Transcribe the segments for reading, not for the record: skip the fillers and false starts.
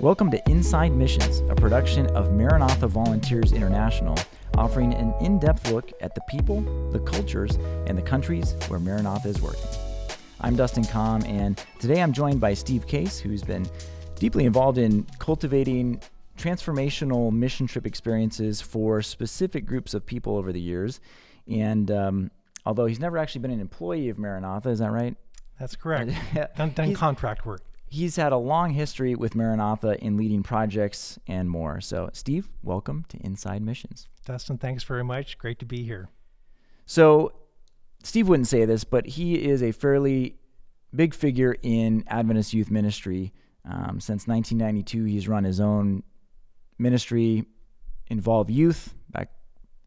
Welcome to Inside Missions, a production of Maranatha Volunteers International, offering an in-depth look at the people, the cultures, and the countries where Maranatha is working. I'm Dustin Comm, and today I'm joined by Steve Case, who's been deeply involved in cultivating transformational mission trip experiences for specific groups of people over the years. And although he's never actually been an employee of Maranatha, is that right? That's correct. Done contract work. He's had a long history with Maranatha in leading projects and more. So, Steve, welcome to Inside Missions. Dustin, thanks very much. Great to be here. So, Steve wouldn't say this, but he is a fairly big figure in Adventist youth ministry. Since 1992, he's run his own ministry, involve youth. Back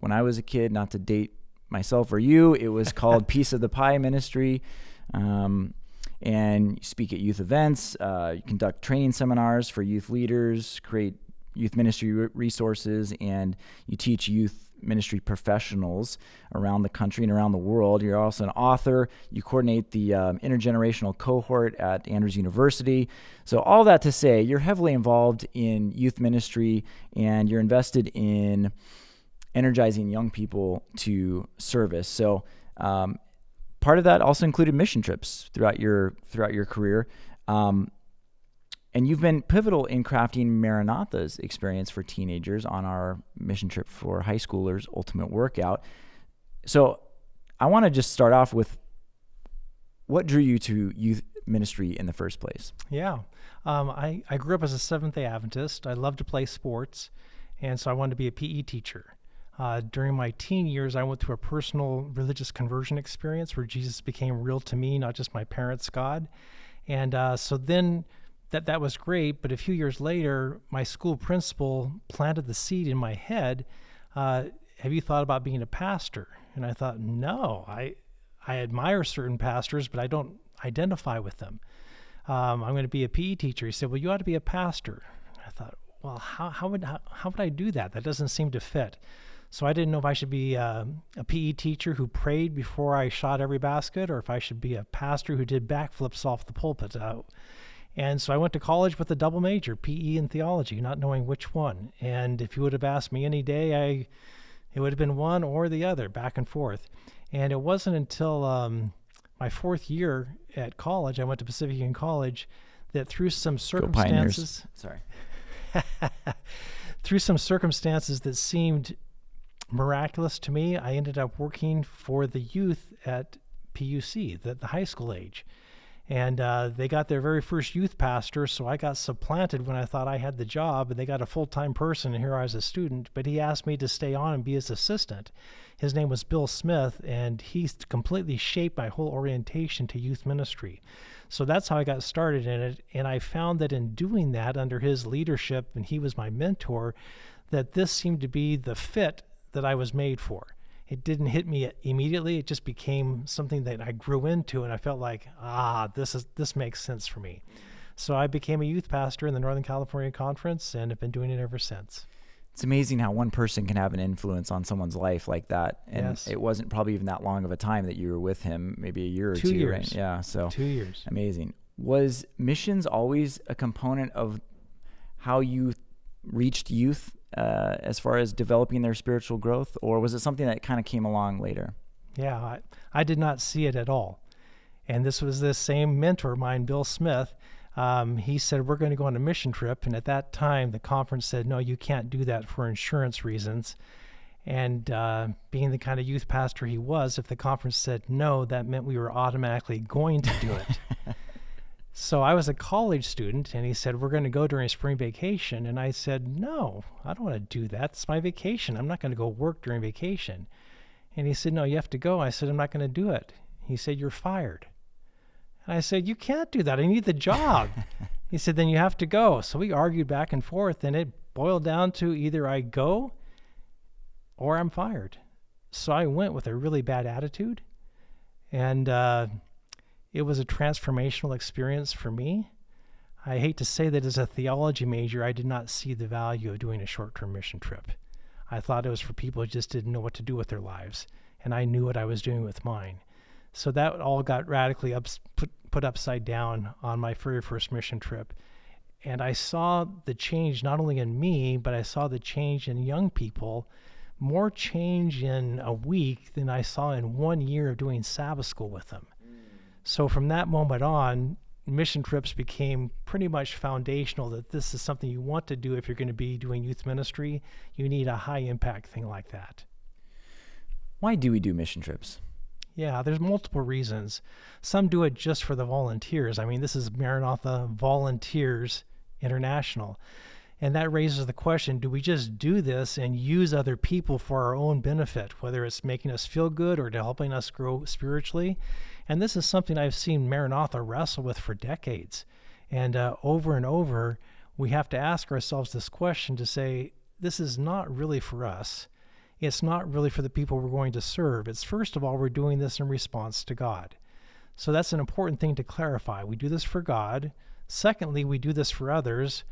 when I was a kid, not to date myself or you, it was called Piece of the Pie Ministry. And you speak at youth events, you conduct training seminars for youth leaders, create youth ministry resources, and you teach youth ministry professionals around the country and around the world. You're also an author. You coordinate the Intergenerational Cohort at Andrews University. So all that to say, you're heavily involved in youth ministry, and you're invested in energizing young people to service. So part of that also included mission trips throughout your career. And you've been pivotal in crafting Maranatha's experience for teenagers on our mission trip for high schoolers, Ultimate Workout. So I want to just start off with what drew you to youth ministry in the first place? Yeah. I grew up as a Seventh-day Adventist. I loved to play sports, and so I wanted to be a PE teacher. During my teen years, I went through a personal religious conversion experience where Jesus became real to me, not just my parents' God. And so then that was great, but a few years later, my school principal planted the seed in my head, have you thought about being a pastor? And I thought, no, I admire certain pastors, but I don't identify with them. I'm going to be a PE teacher. He said, well, you ought to be a pastor. I thought, well, how would I do that? That doesn't seem to fit. So I didn't know if I should be a PE teacher who prayed before I shot every basket, or if I should be a pastor who did backflips off the pulpit. And so I went to college with a double major, PE and theology, not knowing which one. And if you would have asked me any day, it would have been one or the other, back and forth. And it wasn't until my fourth year at college, I went to Pacific Union College, that through some circumstances, through some circumstances that seemed miraculous to me, I ended up working for the youth at PUC, the high school age. And they got their very first youth pastor, so I got supplanted when I thought I had the job, and they got a full-time person, and here I was a student. But he asked me to stay on and be his assistant. His name was Bill Smith, and he completely shaped my whole orientation to youth ministry. So that's how I got started in it, and I found that in doing that under his leadership, and he was my mentor, that this seemed to be the fit that I was made for. It didn't hit me immediately. It just became something that I grew into, and I felt like, this makes sense for me. So I became a youth pastor in the Northern California Conference, and have been doing it ever since. It's amazing how one person can have an influence on someone's life like that. And yes. It wasn't probably even that long of a time that you were with him, maybe a year or 2 years. Right? Yeah, so 2 years. Amazing. Was missions always a component of how you reached youth as far as developing their spiritual growth, or was it something that kind of came along later? Yeah, I did not see it at all. And this was this same mentor of mine, Bill Smith. He said, we're going to go on a mission trip. And at that time, the conference said, no, you can't do that for insurance reasons. And being the kind of youth pastor he was, if the conference said no, that meant we were automatically going to do it. So I was a college student, and he said, we're going to go during spring vacation. And I said, no, I don't want to do that. It's my vacation. I'm not going to go work during vacation. And he said, no, you have to go. I said, I'm not going to do it. He said, you're fired. And I said, you can't do that. I need the job. He said, then you have to go. So we argued back and forth, and it boiled down to either I go or I'm fired. So I went with a really bad attitude, and it was a transformational experience for me. I hate to say that as a theology major, I did not see the value of doing a short-term mission trip. I thought it was for people who just didn't know what to do with their lives, and I knew what I was doing with mine. So that all got radically put upside down on my very first mission trip. And I saw the change not only in me, but I saw the change in young people, more change in a week than I saw in 1 year of doing Sabbath school with them. So from that moment on, mission trips became pretty much foundational, that this is something you want to do if you're going to be doing youth ministry. You need a high impact thing like that. Why do we do mission trips? Yeah, there's multiple reasons. Some do it just for the volunteers. I mean, this is Maranatha Volunteers International. And that raises the question, do we just do this and use other people for our own benefit, whether it's making us feel good or to helping us grow spiritually? And this is something I've seen Maranatha wrestle with for decades. And over, we have to ask ourselves this question to say, this is not really for us. It's not really for the people we're going to serve. It's, first of all, we're doing this in response to God. So that's an important thing to clarify. We do this for God. Secondly, we do this for others.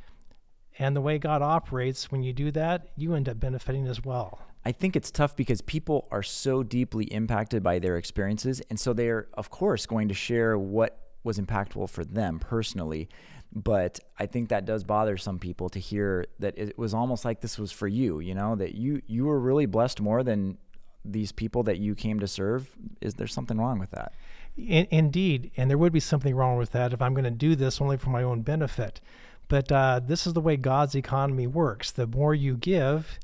And the way God operates, when you do that, you end up benefiting as well. I think it's tough because people are so deeply impacted by their experiences. And so they're, of course, going to share what was impactful for them personally. But I think that does bother some people to hear that it was almost like this was for you, that you were really blessed more than these people that you came to serve. Is there something wrong with that? Indeed. And there would be something wrong with that if I'm going to do this only for my own benefit. But this is the way God's economy works. The more you give,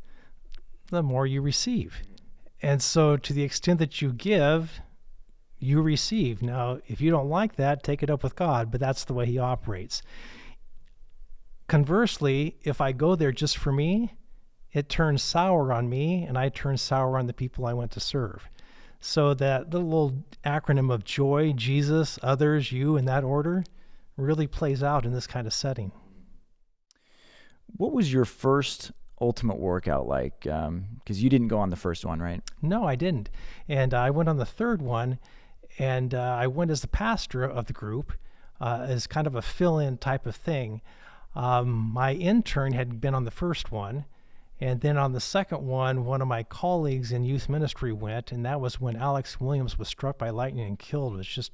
the more you receive. And so to the extent that you give, you receive. Now, if you don't like that, take it up with God, but that's the way he operates. Conversely, if I go there just for me, it turns sour on me, and I turn sour on the people I went to serve. So that little acronym of joy, Jesus, others, you, in that order, really plays out in this kind of setting. What was your first ultimate workout like? Because you didn't go on the first one, right? No, I didn't. And I went on the third one, and I went as the pastor of the group, as kind of a fill-in type of thing. My intern had been on the first one, and then on the second one of my colleagues in youth ministry went, and that was when Alex Williams was struck by lightning and killed. It was just,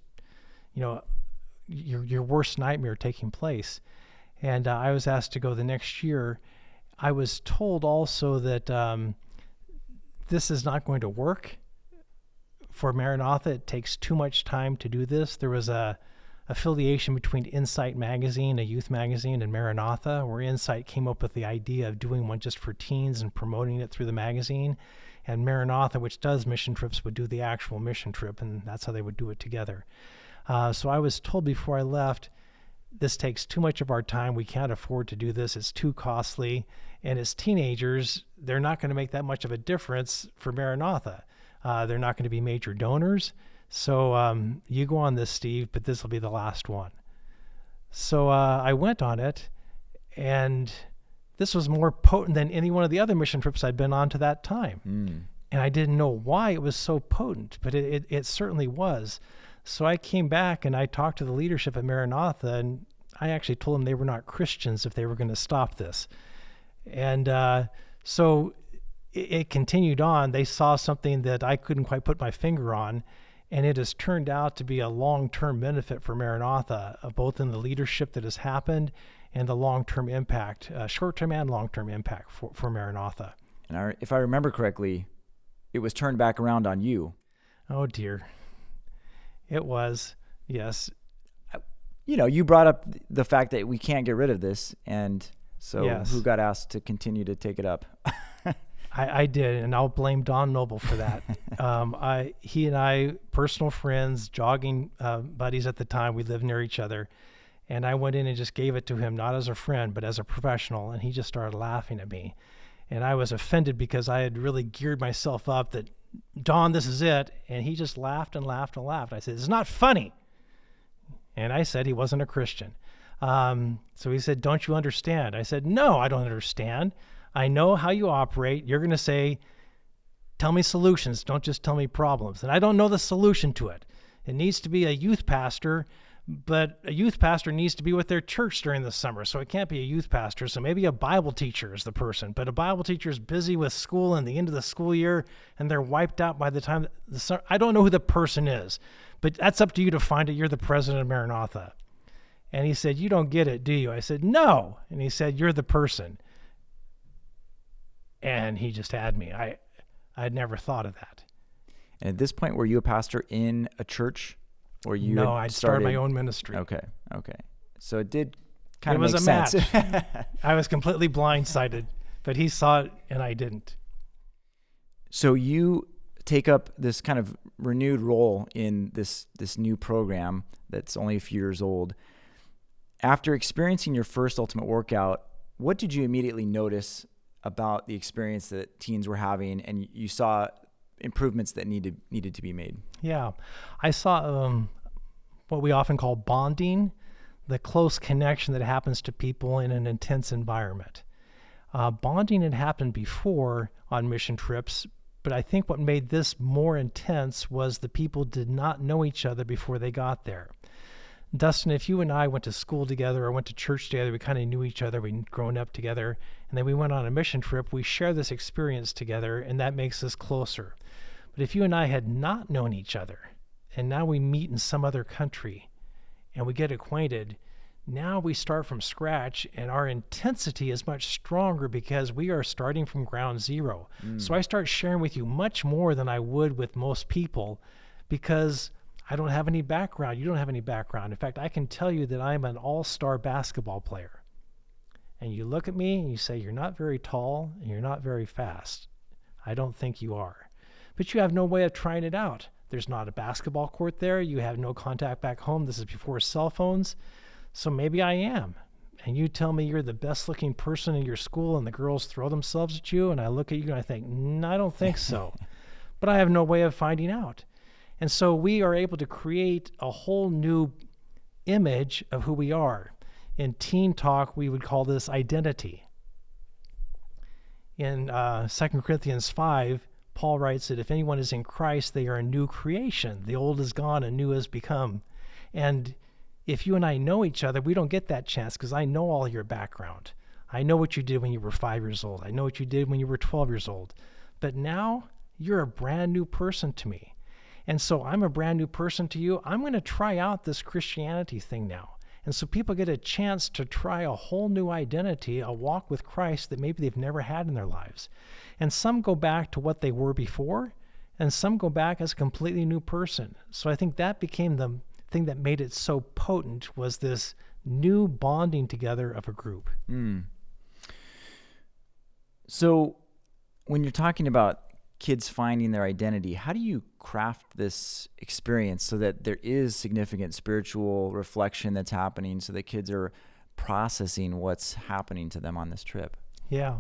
your worst nightmare taking place. And I was asked to go the next year. I was told also that this is not going to work for Maranatha. It takes too much time to do this. There was a affiliation between Insight magazine, a youth magazine, and Maranatha, where Insight came up with the idea of doing one just for teens and promoting it through the magazine. And Maranatha, which does mission trips, would do the actual mission trip, and that's how they would do it together. So I was told before I left, this takes too much of our time. We can't afford to do this. It's too costly. And as teenagers, they're not going to make that much of a difference for Maranatha. They're not going to be major donors. So you go on this, Steve, but this will be the last one. So I went on it, and this was more potent than any one of the other mission trips I'd been on to that time. And I didn't know why it was so potent, but it certainly was. So I came back and I talked to the leadership at Maranatha, and I actually told them they were not Christians if they were going to stop this. And so it continued on. They saw something that I couldn't quite put my finger on, and it has turned out to be a long-term benefit for Maranatha, both in the leadership that has happened and the long-term impact, short-term and long-term impact for Maranatha. And if I remember correctly, it was turned back around on you. Oh, dear. It was, yes. You brought up the fact that we can't get rid of this, and so yes. Who got asked to continue to take it up? I did, and I'll blame Don Noble for that. He and I, personal friends, jogging buddies at the time, we lived near each other, and I went in and just gave it to him, not as a friend, but as a professional, and he just started laughing at me. And I was offended because I had really geared myself up that, Don, this is it. And he just laughed and laughed and laughed. I said, it's not funny. And I said he wasn't a Christian. So he said, don't you understand? I said, no, I don't understand. I know how you operate. You're going to say, tell me solutions. Don't just tell me problems. And I don't know the solution to it. It needs to be a youth pastor, but a youth pastor needs to be with their church during the summer. So it can't be a youth pastor. So maybe a Bible teacher is the person, but a Bible teacher is busy with school and the end of the school year, and they're wiped out by the time I don't know who the person is, but that's up to you to find it. You're the president of Maranatha. And he said, "You don't get it, do you?" I said, "No." And he said, "You're the person." And he just had me. I'd never thought of that. And at this point, were you a pastor in a church? Or you No, I'd started my own ministry. Okay. So it did kind it of was make a sense. match. I was completely blindsided, but he saw it and I didn't. So you take up this kind of renewed role in this new program that's only a few years old. After experiencing your first Ultimate Workout, what did you immediately notice about the experience that teens were having, and you saw improvements that needed to be made? Yeah, I saw what we often call bonding, the close connection that happens to people in an intense environment. Bonding had happened before on mission trips, but I think what made this more intense was the people did not know each other before they got there. Dustin, if you and I went to school together or went to church together, we kind of knew each other, we'd grown up together, and then we went on a mission trip, we share this experience together, and that makes us closer. But if you and I had not known each other, and now we meet in some other country, and we get acquainted, now we start from scratch, and our intensity is much stronger because we are starting from ground zero. So I start sharing with you much more than I would with most people because I don't have any background. You don't have any background. In fact, I can tell you that I'm an all-star basketball player. And you look at me and you say, "You're not very tall and you're not very fast." I don't think you are. But you have no way of trying it out. There's not a basketball court there. You have no contact back home. This is before cell phones. So maybe I am. And you tell me you're the best looking person in your school and the girls throw themselves at you. And I look at you and I think, I don't think so. But I have no way of finding out. And so we are able to create a whole new image of who we are. In teen talk, we would call this identity. In 2 Corinthians 5, Paul writes that if anyone is in Christ, they are a new creation. The old is gone and new has become. And if you and I know each other, we don't get that chance because I know all your background. I know what you did when you were 5 years old. I know what you did when you were 12 years old. But now you're a brand new person to me. And so I'm a brand new person to you. I'm going to try out this Christianity thing now. And so people get a chance to try a whole new identity, a walk with Christ that maybe they've never had in their lives. And some go back to what they were before, and some go back as a completely new person. So I think that became the thing that made it so potent, was this new bonding together of a group. So when you're talking about kids finding their identity, how do you craft this experience so that there is significant spiritual reflection that's happening, so that kids are processing what's happening to them on this trip? Yeah.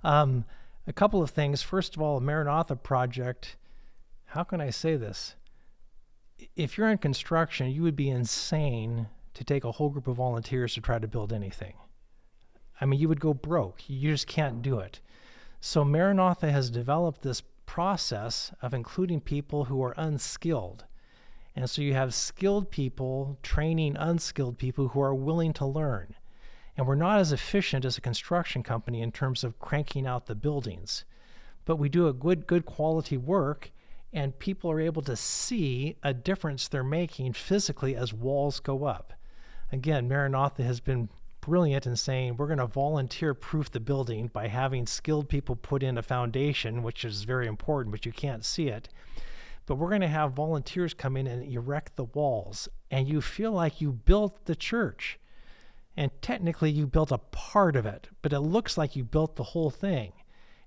A couple of things. First of all, Maranatha project, how can I say this? If you're in construction, you would be insane to take a whole group of volunteers to try to build anything. I mean, you would go broke. You just can't do it. So Maranatha has developed this process of including people who are unskilled. And so you have skilled people training unskilled people who are willing to learn. And we're not as efficient as a construction company in terms of cranking out the buildings, but we do a good quality work, and people are able to see a difference they're making physically as walls go up. Again, Maranatha has been brilliant in saying we're going to volunteer proof the building by having skilled people put in a foundation, which is very important, but you can't see it. But we're going to have volunteers come in and erect the walls, and you feel like you built the church. And technically you built a part of it, but it looks like you built the whole thing.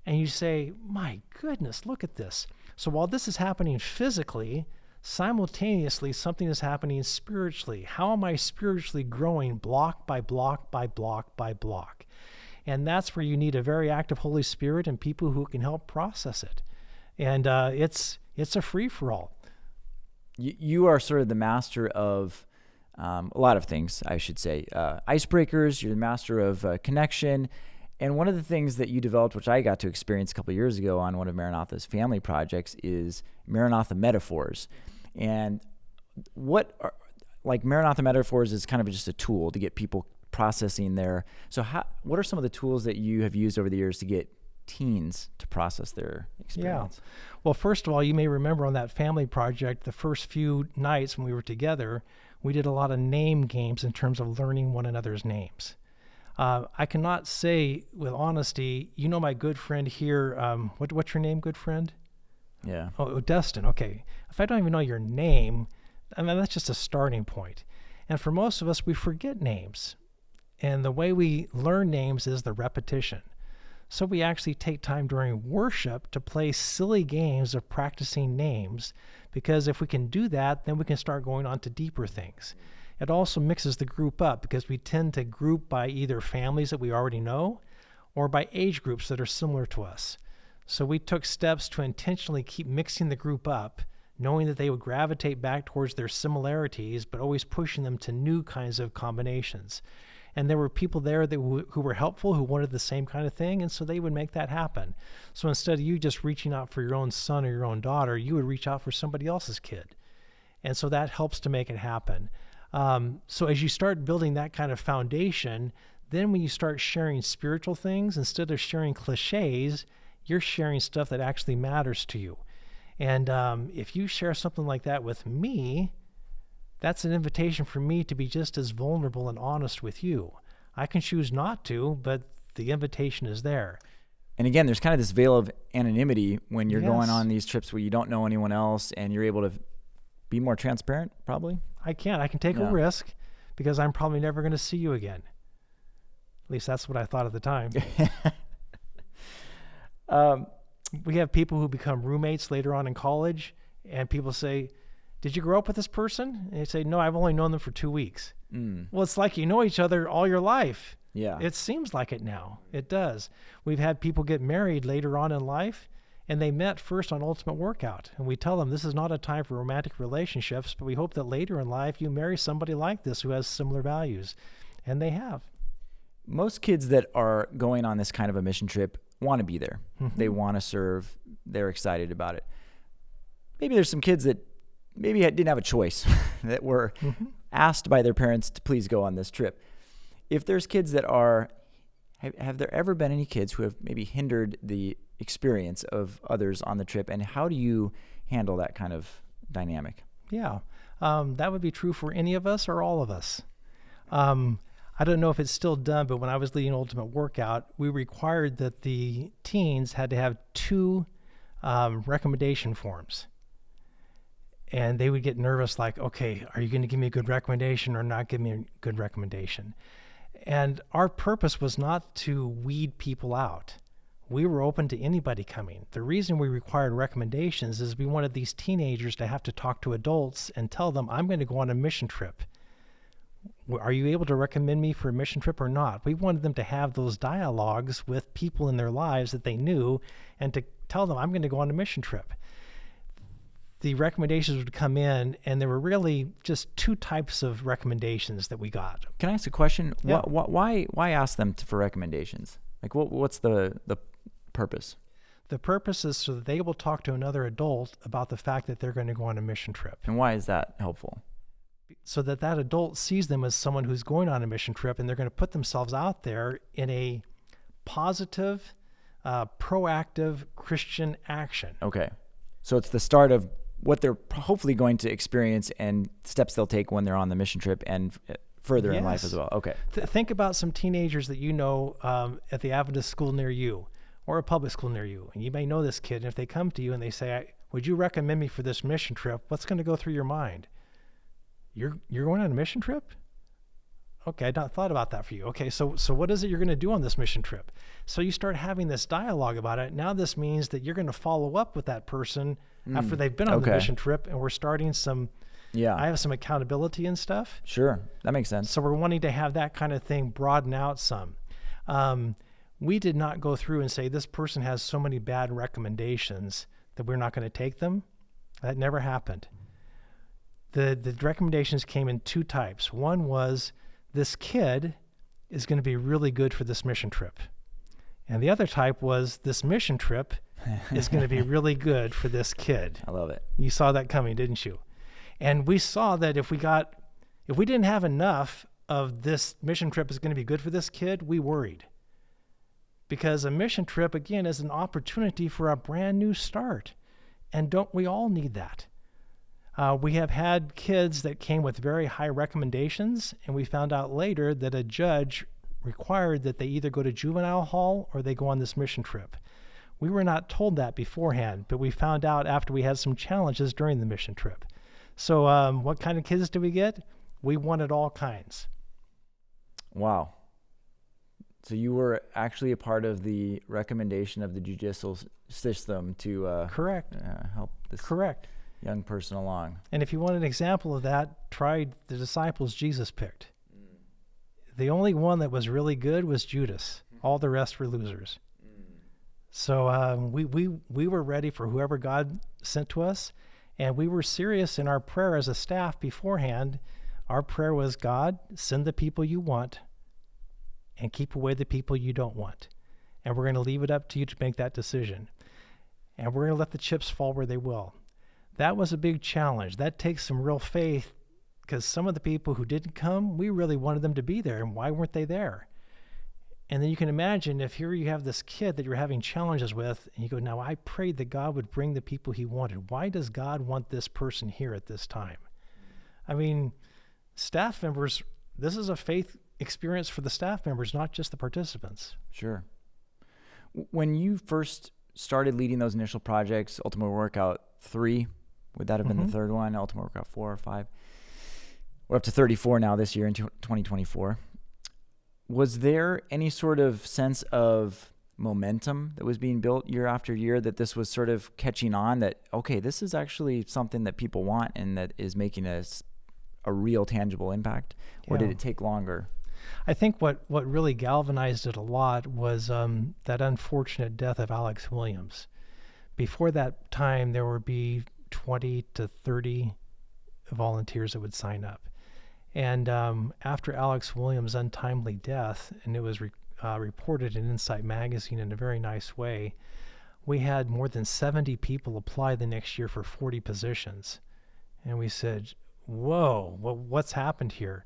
And you say, my goodness, look at this. So while this is happening physically, simultaneously something is happening spiritually. How am I spiritually growing block by block by block by block? And that's where you need a very active Holy Spirit and people who can help process it. And it's a free-for-all. You are sort of the master of a lot of things, I should say. Icebreakers, you're the master of connection. And one of the things that you developed, which I got to experience a couple of years ago on one of Maranatha's family projects, is Maranatha metaphors. And Maranatha metaphors is kind of just a tool to get people processing their. So what are some of the tools that you have used over the years to get teens to process their experience? Yeah. Well, first of all, you may remember on that family project, the first few nights when we were together, we did a lot of name games in terms of learning one another's names. I cannot say with honesty, you know, my good friend here, what's your name, good friend? Yeah. Oh, Dustin. Okay. If I don't even know your name, I mean, that's just a starting point. And for most of us, we forget names. And the way we learn names is the repetition. So we actually take time during worship to play silly games of practicing names, because if we can do that, then we can start going on to deeper things. It also mixes the group up because we tend to group by either families that we already know or by age groups that are similar to us. So we took steps to intentionally keep mixing the group up, knowing that they would gravitate back towards their similarities, but always pushing them to new kinds of combinations. And there were people there who were helpful, who wanted the same kind of thing, and so they would make that happen. So instead of you just reaching out for your own son or your own daughter, you would reach out for somebody else's kid. And so that helps to make it happen. So as you start building that kind of foundation, then when you start sharing spiritual things, instead of sharing cliches, you're sharing stuff that actually matters to you. And if you share something like that with me, that's an invitation for me to be just as vulnerable and honest with you. I can choose not to, but the invitation is there. And again, there's kind of this veil of anonymity when you're Yes. going on these trips where you don't know anyone else and you're able to be more transparent, probably. I can take a risk because I'm probably never going to see you again. At least that's what I thought at the time. We have people who become roommates later on in college, and people say, "Did you grow up with this person?" And they say, "No, I've only known them for 2 weeks." Well, it's like you know each other all your life. Yeah. It seems like it now. It does. We've had people get married later on in life, and they met first on Ultimate Workout. And we tell them this is not a time for romantic relationships, but we hope that later in life you marry somebody like this who has similar values. And they have. Most kids that are going on this kind of a mission trip want to be there. Mm-hmm. They want to serve. They're excited about it. Maybe there's some kids that maybe didn't have a choice that were asked by their parents to please go on this trip. If there's kids that are, have there ever been any kids who have maybe hindered the experience of others on the trip, and how do you handle that kind of dynamic? Yeah, that would be true for any of us or all of us. I don't know if it's still done, but when I was leading Ultimate Workout, we required that the teens had to have 2 recommendation forms. And they would get nervous like, okay, are you going to give me a good recommendation or not give me a good recommendation? And our purpose was not to weed people out. We were open to anybody coming. The reason we required recommendations is we wanted these teenagers to have to talk to adults and tell them, I'm going to go on a mission trip. Are you able to recommend me for a mission trip or not? We wanted them to have those dialogues with people in their lives that they knew and to tell them, I'm going to go on a mission trip. The recommendations would come in, and there were really just 2 types of recommendations that we got. Can I ask a question? Yeah. Why ask them for recommendations? Like, what's the purpose? The purpose is so that they will talk to another adult about the fact that they're going to go on a mission trip. And why is that helpful? So that adult sees them as someone who's going on a mission trip, and they're going to put themselves out there in a positive, proactive Christian action. Okay. So it's the start of what they're hopefully going to experience and steps they'll take when they're on the mission trip and further in life as well. Okay. Think about some teenagers that you know at the Adventist school near you or a public school near you. And you may know this kid, and if they come to you and they say, would you recommend me for this mission trip? What's going to go through your mind? You're going on a mission trip? Okay, I not thought about that for you. Okay, so what is it you're going to do on this mission trip? So you start having this dialogue about it. Now this means that you're going to follow up with that person after they've been on the mission trip, and we're starting I have some accountability and stuff. Sure, that makes sense. So we're wanting to have that kind of thing broaden out some. We did not go through and say this person has so many bad recommendations that we're not going to take them. That never happened. The recommendations came in 2 types. One was, this kid is going to be really good for this mission trip. And the other type was, this mission trip is going to be really good for this kid. I love it. You saw that coming, didn't you? And we saw that if we didn't have enough of this mission trip is going to be good for this kid, we worried. because a mission trip, again, is an opportunity for a brand new start. And don't we all need that? We have had kids that came with very high recommendations, and we found out later that a judge required that they either go to juvenile hall or they go on this mission trip. We were not told that beforehand, but we found out after we had some challenges during the mission trip. So what kind of kids do we get? We wanted all kinds. Wow. So you were actually a part of the recommendation of the judicial system to Correct. Help this Correct. young person along. And if you want an example of that, try the disciples Jesus picked. The only one that was really good was Judas. All the rest were losers. So we were ready for whoever God sent to us, and we were serious in our prayer as a staff beforehand. Our prayer was, God, send the people you want and keep away the people you don't want. And we're going to leave it up to you to make that decision. And we're going to let the chips fall where they will. That was a big challenge. That takes some real faith, because some of the people who didn't come, we really wanted them to be there. And why weren't they there? And then you can imagine if here you have this kid that you're having challenges with, and you go, now I prayed that God would bring the people he wanted. Why does God want this person here at this time? I mean, staff members, this is a faith experience for the staff members, not just the participants. Sure. When you first started leading those initial projects, Ultimate Workout 3, would that have been the third one? Ultimate Workout 4 or 5? We're up to 34 now this year in 2024. Was there any sort of sense of momentum that was being built year after year, that this was sort of catching on, that, okay, this is actually something that people want and that is making a real tangible impact? Or did it take longer? I think what really galvanized it a lot was that unfortunate death of Alex Williams. Before that time, there would be 20 to 30 volunteers that would sign up. And after Alex Williams' untimely death, and it was reported in Insight Magazine in a very nice way, we had more than 70 people apply the next year for 40 positions. And we said, whoa, what's happened here?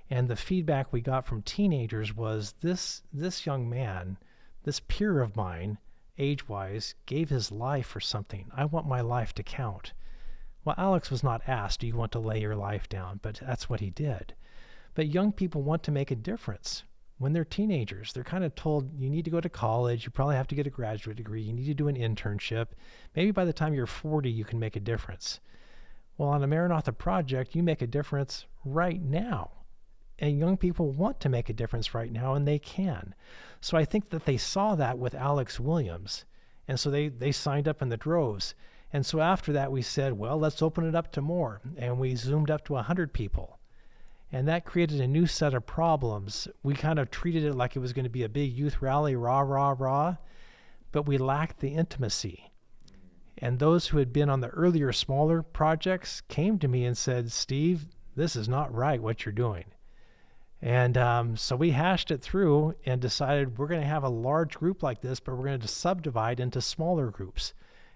And the feedback we got from teenagers was this young man, this peer of mine, age-wise, gave his life for something. I want my life to count. Well, Alex was not asked, do you want to lay your life down? But that's what he did. But young people want to make a difference. When they're teenagers, they're kind of told, you need to go to college, you probably have to get a graduate degree, you need to do an internship. Maybe by the time you're 40, you can make a difference. Well, on a Maranatha project, you make a difference right now. And young people want to make a difference right now, and they can. So I think that they saw that with Alex Williams. And so they signed up in the droves. And so after that, we said, well, let's open it up to more. And we zoomed up to 100 people. And that created a new set of problems. We kind of treated it like it was going to be a big youth rally, rah, rah, rah. But we lacked the intimacy. And those who had been on the earlier, smaller projects came to me and said, Steve, this is not right what you're doing. And so we hashed it through and decided we're going to have a large group like this, but we're going to subdivide into smaller groups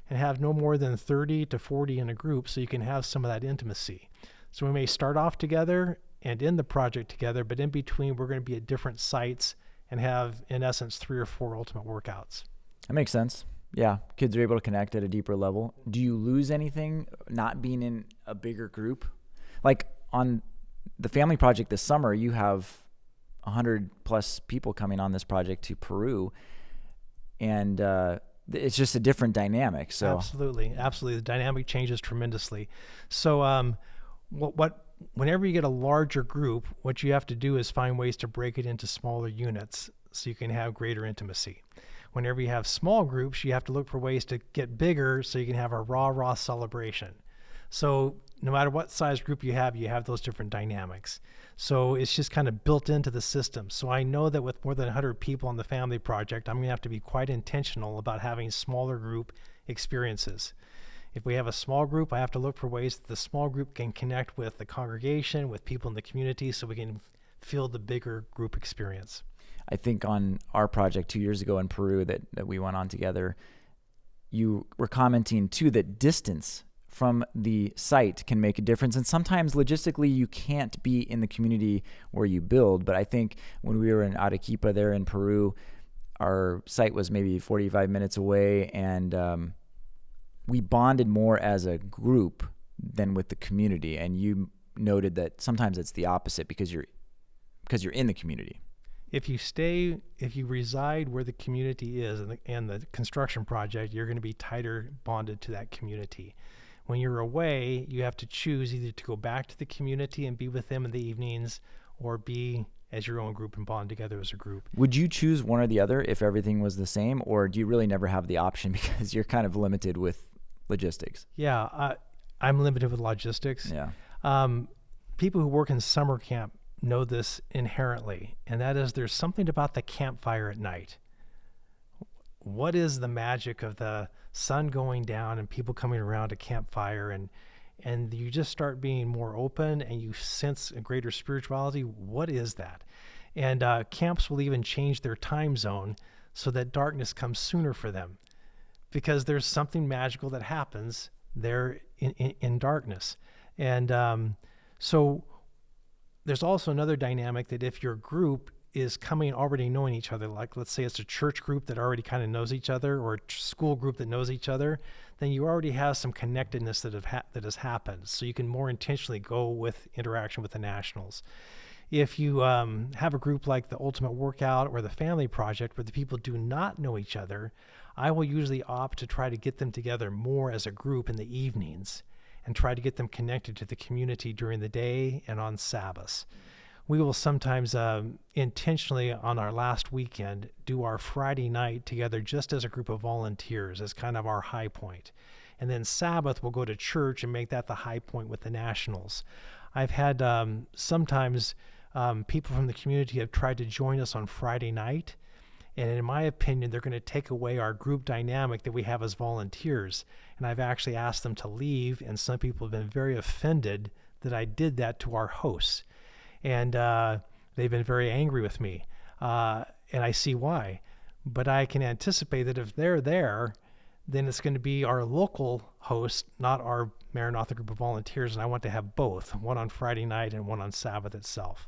and have no more than 30 to 40 in a group, so you can have some of that intimacy. So we may start off together and end the project together, but in between we're going to be at different sites and have, in essence, 3 or 4 ultimate workouts. That makes sense. Yeah, kids are able to connect at a deeper level. Do you lose anything not being in a bigger group? Like on the family project this summer, you have 100 plus people coming on this project to Peru, and it's just a different dynamic. So Absolutely. The dynamic changes tremendously. So whenever you get a larger group, what you have to do is find ways to break it into smaller units so you can have greater intimacy. Whenever you have small groups, you have to look for ways to get bigger so you can have a rah celebration. So no matter what size group you have those different dynamics. So it's just kind of built into the system. So I know that with more than 100 people on the family project, I'm going to have to be quite intentional about having smaller group experiences. If we have a small group, I have to look for ways that the small group can connect with the congregation, with people in the community, so we can feel the bigger group experience. I think on our project 2 years ago in Peru that we went on together, you were commenting too that distance from the site can make a difference. And sometimes logistically you can't be in the community where you build. But I think when we were in Arequipa there in Peru, our site was maybe 45 minutes away, and we bonded more as a group than with the community. And you noted that sometimes it's the opposite because you're in the community. If you reside where the community is and the construction project, you're going to be tighter bonded to that community. When you're away, you have to choose either to go back to the community and be with them in the evenings, or be as your own group and bond together as a group. Would you choose one or the other if everything was the same, or do you really never have the option because you're kind of limited with logistics? Yeah, I'm limited with logistics. Yeah. People who work in summer camp know this inherently, and that is there's something about the campfire at night. What is the magic of the sun going down and people coming around a campfire, and you just start being more open and you sense a greater spirituality? What is that? And camps will even change their time zone so that darkness comes sooner for them, because there's something magical that happens there in darkness. And so there's also another dynamic that if your group is coming already knowing each other, like let's say it's a church group that already kind of knows each other, or a school group that knows each other, then you already have some connectedness that has happened. So you can more intentionally go with interaction with the nationals. If you have a group like the Ultimate Workout or the Family Project where the people do not know each other, I will usually opt to try to get them together more as a group in the evenings and try to get them connected to the community during the day and on Sabbaths. We will sometimes intentionally on our last weekend do our Friday night together just as a group of volunteers as kind of our high point. And then Sabbath we'll go to church and make that the high point with the nationals. I've had sometimes people from the community have tried to join us on Friday night, and in my opinion they're going to take away our group dynamic that we have as volunteers. And I've actually asked them to leave, and some people have been very offended that I did that to our hosts. And they've been very angry with me, and I see why. But I can anticipate that if they're there, then it's going to be our local host, not our Maranatha group of volunteers, and I want to have both, one on Friday night and one on Sabbath itself.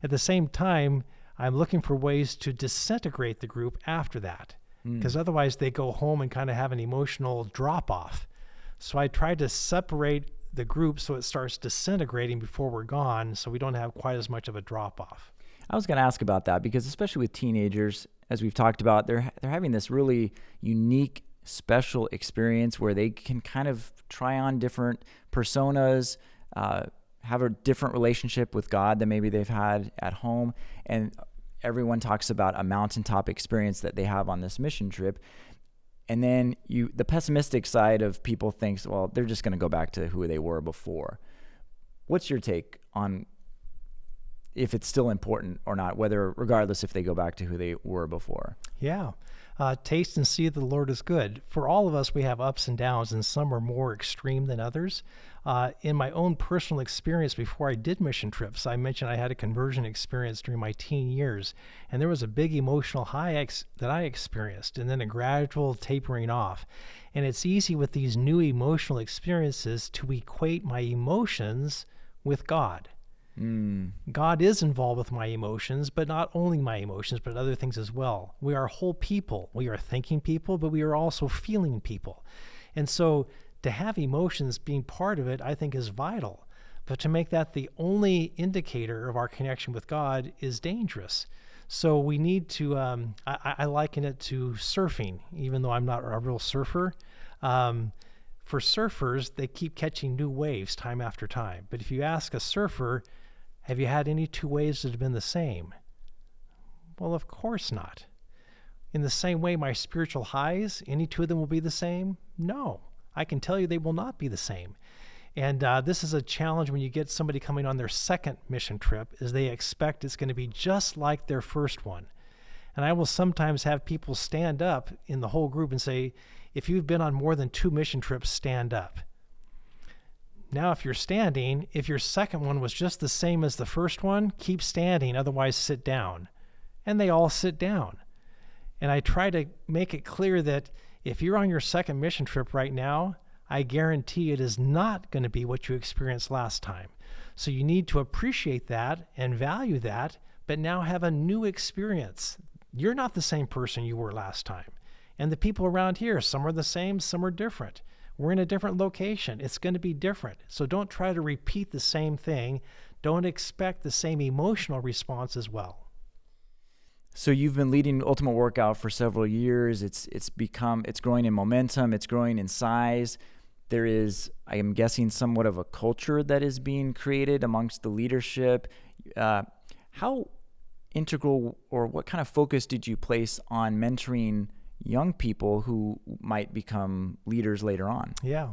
At the same time, I'm looking for ways to disintegrate the group after that, because otherwise they go home and kind of have an emotional drop-off. So I try to separate the group so it starts disintegrating before we're gone, so we don't have quite as much of a drop-off. I was going to ask about that because especially with teenagers, as we've talked about, they're having this really unique, special experience where they can kind of try on different personas, have a different relationship with God than maybe they've had at home. And everyone talks about a mountaintop experience that they have on this mission trip. And then the pessimistic side of people thinks, well, they're just going to go back to who they were before. What's your take on if it's still important or not, regardless if they go back to who they were before? Yeah. Taste and see that the Lord is good. For all of us, we have ups and downs, and some are more extreme than others. In my own personal experience before I did mission trips, I mentioned I had a conversion experience during my teen years, and there was a big emotional high that I experienced, and then a gradual tapering off. And it's easy with these new emotional experiences to equate my emotions with God. God is involved with my emotions, but not only my emotions, but other things as well. We are whole people. We are thinking people, but we are also feeling people. And so to have emotions being part of it, I think is vital. But to make that the only indicator of our connection with God is dangerous. So we need to, I liken it to surfing, even though I'm not a real surfer. For surfers, they keep catching new waves time after time. But if you ask a surfer, have you had any two waves that have been the same? Well, of course not. In the same way, my spiritual highs, any two of them will be the same? No. I can tell you they will not be the same. And this is a challenge when you get somebody coming on their second mission trip, is they expect it's going to be just like their first one. And I will sometimes have people stand up in the whole group and say, if you've been on more than 2 mission trips, stand up. Now, if you're standing, if your second one was just the same as the first one, keep standing, otherwise sit down. And they all sit down. And I try to make it clear that if you're on your second mission trip right now, I guarantee it is not going to be what you experienced last time. So you need to appreciate that and value that, but now have a new experience you're not the same person you were last time. And the people around here, some are the same, some are different. We're in a different location. It's going to be different. So don't try to repeat the same thing. Don't expect the same emotional response as well. So you've been leading Ultimate Workout for several years. It's growing in momentum. It's growing in size. There is, I am guessing, somewhat of a culture that is being created amongst the leadership. How integral, or what kind of focus did you place on mentoring young people who might become leaders later on? Yeah.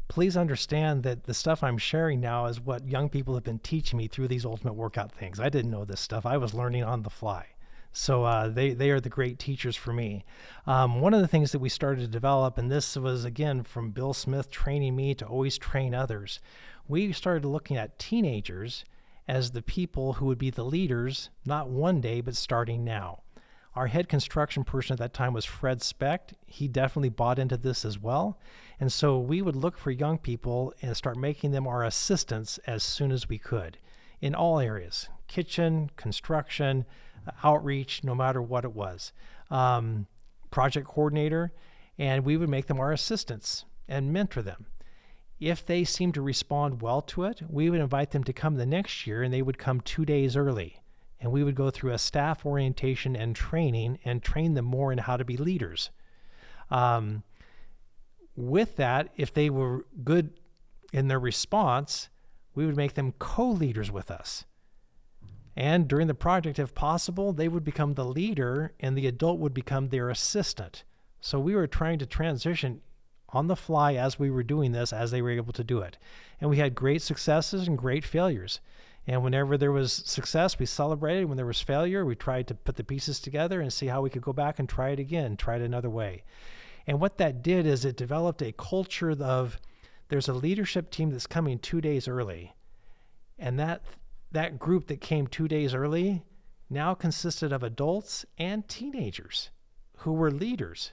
Please understand that the stuff I'm sharing now is what young people have been teaching me through these Ultimate Workout things. I didn't know this stuff. I was learning on the fly. So they are the great teachers for me. One of the things that we started to develop, and this was, again, from Bill Smith training me to always train others, we started looking at teenagers as the people who would be the leaders, not one day, but starting now. Our head construction person at that time was Fred Specht. He definitely bought into this as well. And so we would look for young people and start making them our assistants as soon as we could in all areas, kitchen, construction, outreach, no matter what it was, project coordinator, and we would make them our assistants and mentor them. If they seemed to respond well to it, we would invite them to come the next year, and they would come 2 days early. And we would go through a staff orientation and training and train them more in how to be leaders. With that, if they were good in their response, we would make them co-leaders with us. And during the project, if possible, they would become the leader and the adult would become their assistant. So we were trying to transition on the fly as we were doing this, as they were able to do it. And we had great successes and great failures. And whenever there was success, we celebrated. When there was failure, we tried to put the pieces together and see how we could go back and try it again, try it another way. And what that did is it developed a culture of, there's a leadership team that's coming 2 days early. And that group that came 2 days early now consisted of adults and teenagers who were leaders.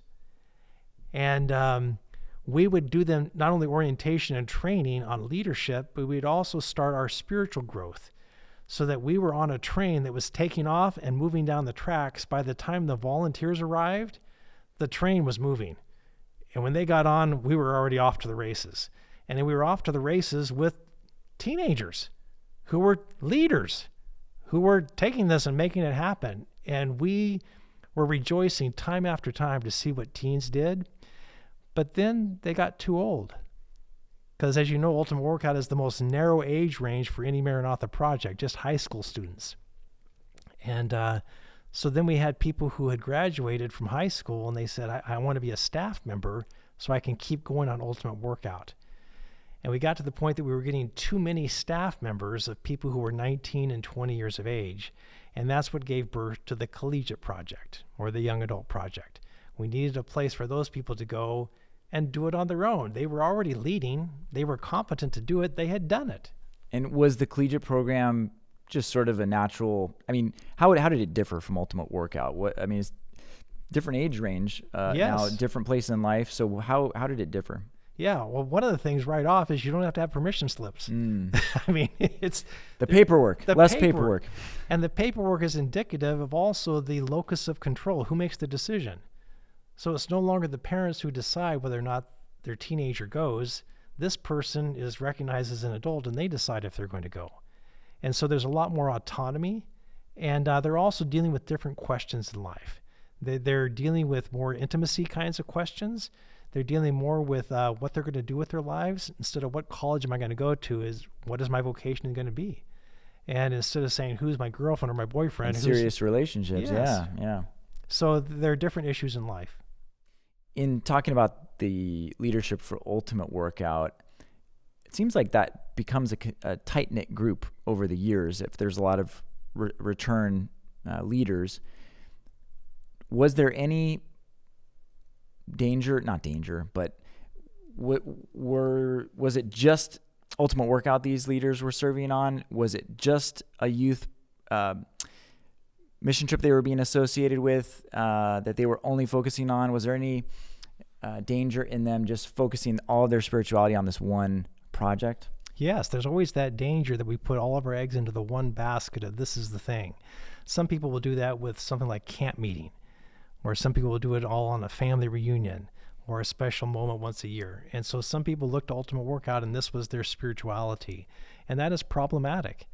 And we would do them not only orientation and training on leadership, but we'd also start our spiritual growth so that we were on a train that was taking off and moving down the tracks. By the time the volunteers arrived, the train was moving. And when they got on, we were already off to the races. And then we were off to the races with teenagers who were leaders, who were taking this and making it happen. And we were rejoicing time after time to see what teens did. But then they got too old. Because as you know, Ultimate Workout is the most narrow age range for any Maranatha project, just high school students. And so then we had people who had graduated from high school and they said, I want to be a staff member so I can keep going on Ultimate Workout. And we got to the point that we were getting too many staff members of people who were 19 and 20 years of age. And that's what gave birth to the collegiate project or the young adult project. We needed a place for those people to go and do it on their own. They were already leading. They were competent to do it. They had done it. And was the collegiate program just sort of a natural, how did it differ from Ultimate Workout? It's different age range Yes. now, different place in life. So how did it differ? Yeah, well, one of the things right off is you don't have to have permission slips. It's the paperwork, less paperwork. And the paperwork is indicative of also the locus of control, who makes the decision. So it's no longer the parents who decide whether or not their teenager goes. This person is recognized as an adult and they decide if they're going to go. And so there's a lot more autonomy, and they're also dealing with different questions in life. They're dealing with more intimacy kinds of questions. They're dealing more with what they're going to do with their lives. Instead of what college am I going to go to, is what is my vocation going to be? And instead of saying who's my girlfriend or my boyfriend. And serious relationships, Yes. Yeah. So there are different issues in life. In talking about the leadership for Ultimate Workout, it seems like that becomes a tight-knit group over the years. If there's a lot of return leaders, was there any not danger, but was it just Ultimate Workout these leaders were serving on? Was it just a youth mission trip they were being associated with that they were only focusing on? Was there any danger in them just focusing all of their spirituality on this one project? Yes, there's always that danger that we put all of our eggs into the one basket of this is the thing. Some people will do that with something like camp meeting, or some people will do it all on a family reunion or a special moment once a year. And so some people look to Ultimate Workout and this was their spirituality. And that is problematic.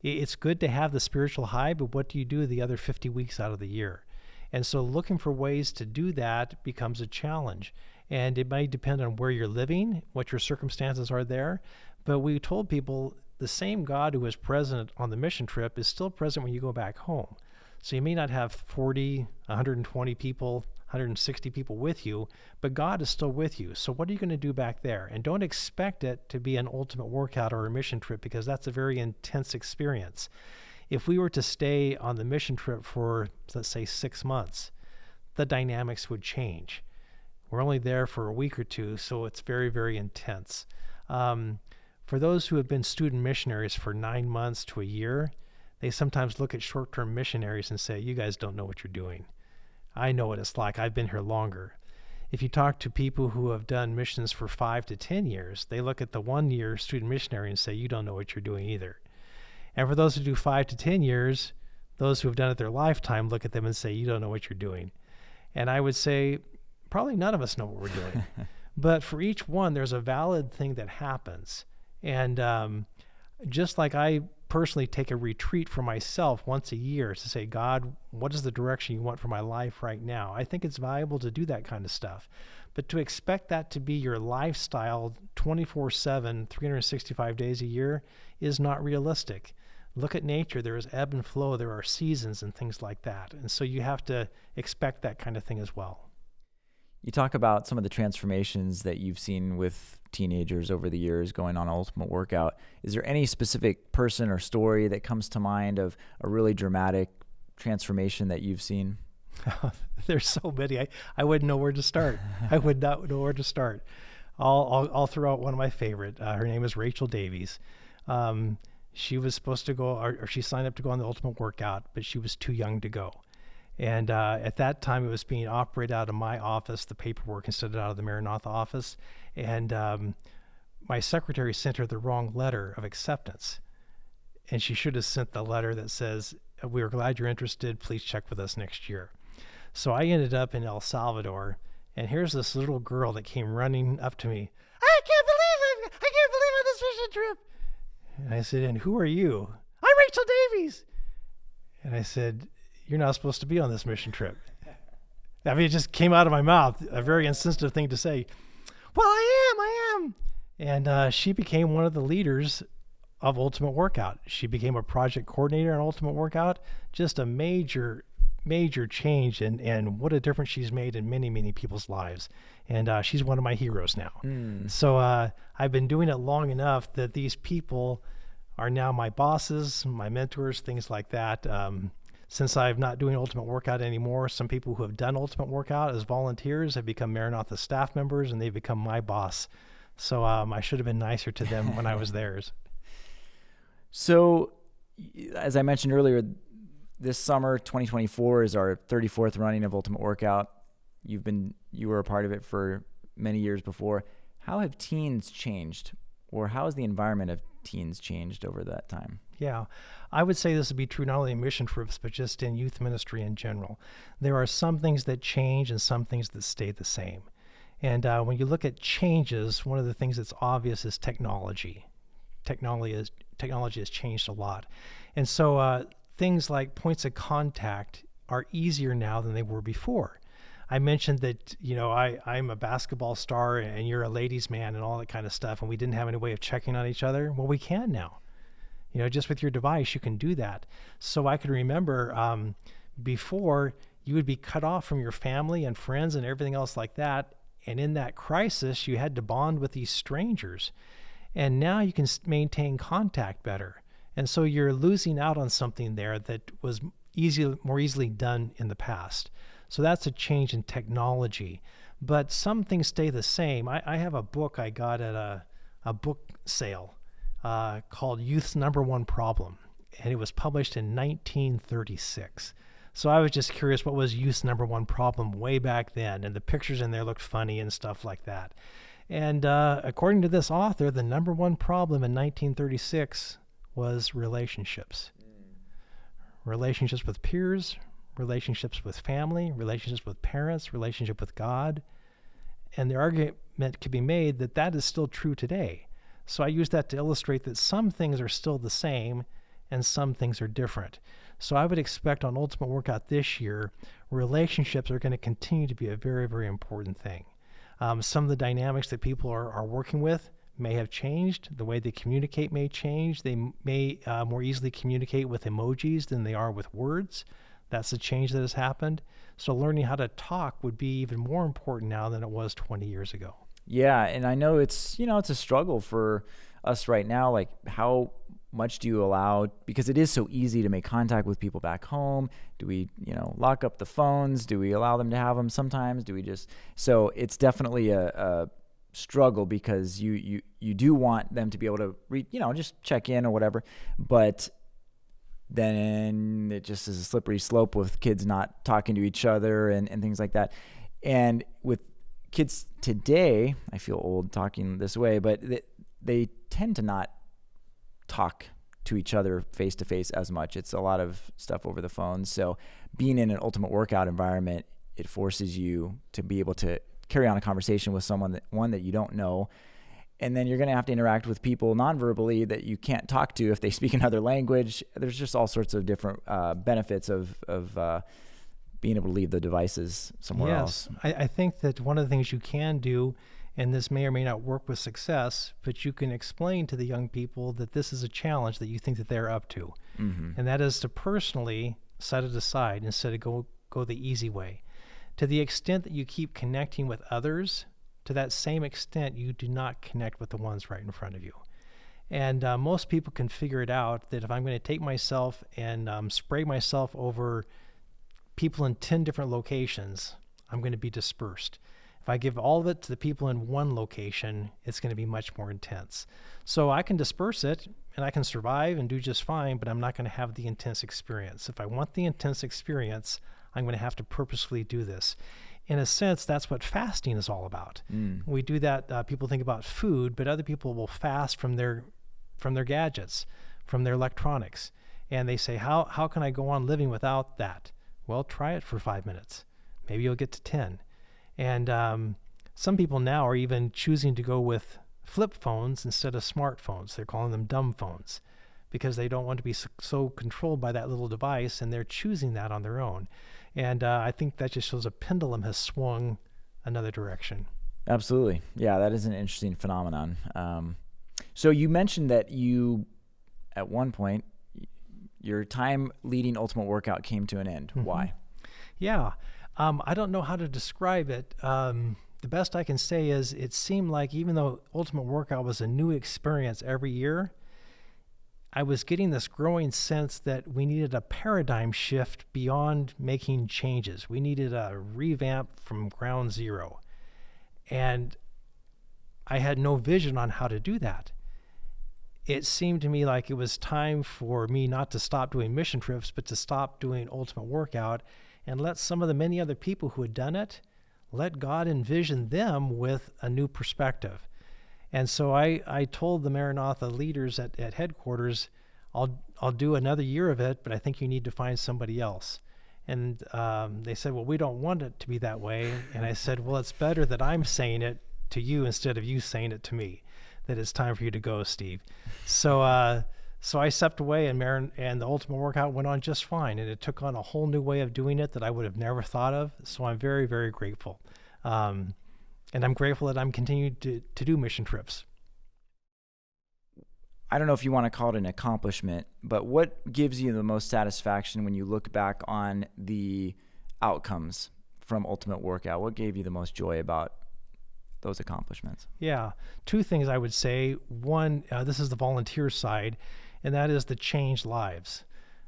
It's good to have the spiritual high, but what do you do the other 50 weeks out of the year? And so looking for ways to do that becomes a challenge. And it may depend on where you're living, what your circumstances are there. But we told people the same God who was present on the mission trip is still present when you go back home. So you may not have 40, 120 people, 160 people with you, but God is still with you. So what are you going to do back there? And don't expect it to be an Ultimate Workout or a mission trip, because that's a very intense experience. If we were to stay on the mission trip for, let's say, 6 months, the dynamics would change. We're only there for a week or two, so it's very, very intense. For those who have been student missionaries for 9 months to a year, they sometimes look at short-term missionaries and say, you guys don't know what you're doing. I know what it's like. I've been here longer. If you talk to people who have done missions for 5 to 10 years, they look at the 1-year student missionary and say, you don't know what you're doing either. And for those who do 5 to 10 years, those who have done it their lifetime look at them and say, you don't know what you're doing. And I would say, probably none of us know what we're doing. But for each one, there's a valid thing that happens. And just like I personally take a retreat for myself once a year to say, God, what is the direction you want for my life right now? I think it's valuable to do that kind of stuff. But to expect that to be your lifestyle 24/7, 365 days a year is not realistic. Look at nature. There is ebb and flow. There are seasons and things like that. And so you have to expect that kind of thing as well. You talk about some of the transformations that you've seen with teenagers over the years going on Ultimate Workout. Is there any specific person or story that comes to mind of a really dramatic transformation that you've seen? There's so many. I wouldn't know where to start. I would not know where to start. I'll throw out one of my favorite. Her name is Rachel Davies. She was supposed to go, or she signed up to go on the Ultimate Workout, but she was too young to go. And at that time, it was being operated out of my office, the paperwork, instead of out of the Maranatha office. And my secretary sent her the wrong letter of acceptance. And she should have sent the letter that says, we are glad you're interested. Please check with us next year. So I ended up in El Salvador. And here's this little girl that came running up to me. I can't believe on this mission trip. And I said, and who are you? I'm Rachel Davies. And I said, you're not supposed to be on this mission trip. I mean, it just came out of my mouth, a very insensitive thing to say. Well, I am. And she became one of the leaders of Ultimate Workout. She became a project coordinator on Ultimate Workout. Just a major change, and what a difference she's made in many, many people's lives. And she's one of my heroes now. So I've been doing it long enough that these people are now my bosses, my mentors, things like that. Since I'm not doing Ultimate Workout anymore, some people who have done Ultimate Workout as volunteers have become Maranatha staff members, and they've become my boss. So I should have been nicer to them when I was theirs. So, as I mentioned earlier, this summer, 2024, is our 34th running of Ultimate Workout. You were a part of it for many years before. How have teens changed, or how has the environment of teens changed over that time? Yeah, I would say this would be true not only in mission trips, but just in youth ministry in general. There are some things that change and some things that stay the same. And when you look at changes, one of the things that's obvious is technology. Technology has changed a lot. And so things like points of contact are easier now than they were before. I mentioned that, I'm a basketball star and you're a ladies' man and all that kind of stuff, and we didn't have any way of checking on each other. Well, we can now. Just with your device, you can do that. So I can remember before you would be cut off from your family and friends and everything else like that. And in that crisis, you had to bond with these strangers. And now you can maintain contact better. And so you're losing out on something there that was more easily done in the past. So that's a change in technology. But some things stay the same. I have a book I got at a book sale called Youth's Number One Problem. And it was published in 1936. So I was just curious, what was youth's number one problem way back then? And the pictures in there looked funny and stuff like that. And according to this author, the number one problem in 1936 was relationships. Relationships with peers, relationships with family, relationships with parents, relationship with God. And the argument could be made that that is still true today. So I use that to illustrate that some things are still the same and some things are different. So I would expect on Ultimate Workout this year, relationships are going to continue to be a very, very important thing. Some of the dynamics that people are working with may have changed. The way they communicate may change. They may more easily communicate with emojis than they are with words. That's a change that has happened. So learning how to talk would be even more important now than it was 20 years ago. Yeah, and I know it's a struggle for us right now. Like, how much do you allow, because it is so easy to make contact with people back home. Do we, lock up the phones? Do we allow them to have them sometimes? So it's definitely a struggle, because you do want them to be able to just check in or whatever, but then it just is a slippery slope with kids not talking to each other and things like that. And with kids today, I feel old talking this way, but they tend to not talk to each other face to face as much. It's a lot of stuff over the phone. So being in an Ultimate Workout environment, it forces you to be able to carry on a conversation with someone that you don't know. And then you're going to have to interact with people non-verbally that you can't talk to if they speak another language. There's just all sorts of different benefits of being able to leave the devices somewhere else. I think that one of the things you can do, and this may or may not work with success, but you can explain to the young people that this is a challenge that you think that they're up to. Mm-hmm. And that is to personally set it aside instead of go the easy way. To the extent that you keep connecting with others, to that same extent, you do not connect with the ones right in front of you. And most people can figure it out that if I'm going to take myself and spray myself over people in 10 different locations, I'm going to be dispersed. If I give all of it to the people in one location, it's going to be much more intense. So I can disperse it and I can survive and do just fine, but I'm not going to have the intense experience. If I want the intense experience, I'm going to have to purposefully do this. In a sense, that's what fasting is all about. We do that. People think about food, but other people will fast from their gadgets, from their electronics. And they say, how can I go on living without that? Well, try it for 5 minutes. Maybe you'll get to 10. And some people now are even choosing to go with flip phones instead of smartphones. They're calling them dumb phones because they don't want to be so controlled by that little device, and they're choosing that on their own. And I think that just shows a pendulum has swung another direction. Absolutely. Yeah, that is an interesting phenomenon. So you mentioned that you, at one point, your time leading Ultimate Workout came to an end. Mm-hmm. Why? Yeah. I don't know how to describe it. The best I can say is it seemed like even though Ultimate Workout was a new experience every year, I was getting this growing sense that we needed a paradigm shift beyond making changes. We needed a revamp from ground zero. And I had no vision on how to do that. It seemed to me like it was time for me not to stop doing mission trips, but to stop doing Ultimate Workout and let some of the many other people who had done it, let God envision them with a new perspective. And so I told the Maranatha leaders at headquarters, I'll do another year of it, but I think you need to find somebody else. And they said, well, we don't want it to be that way. And I said, well, it's better that I'm saying it to you instead of you saying it to me, that it's time for you to go, Steve. So I stepped away, and the Ultimate Workout went on just fine. And it took on a whole new way of doing it that I would have never thought of. So I'm very, very grateful. And I'm grateful that I'm continuing to do mission trips. I don't know if you want to call it an accomplishment, but what gives you the most satisfaction when you look back on the outcomes from Ultimate Workout? What gave you the most joy about those accomplishments? Yeah, two things I would say. One, this is the volunteer side, and that is the changed lives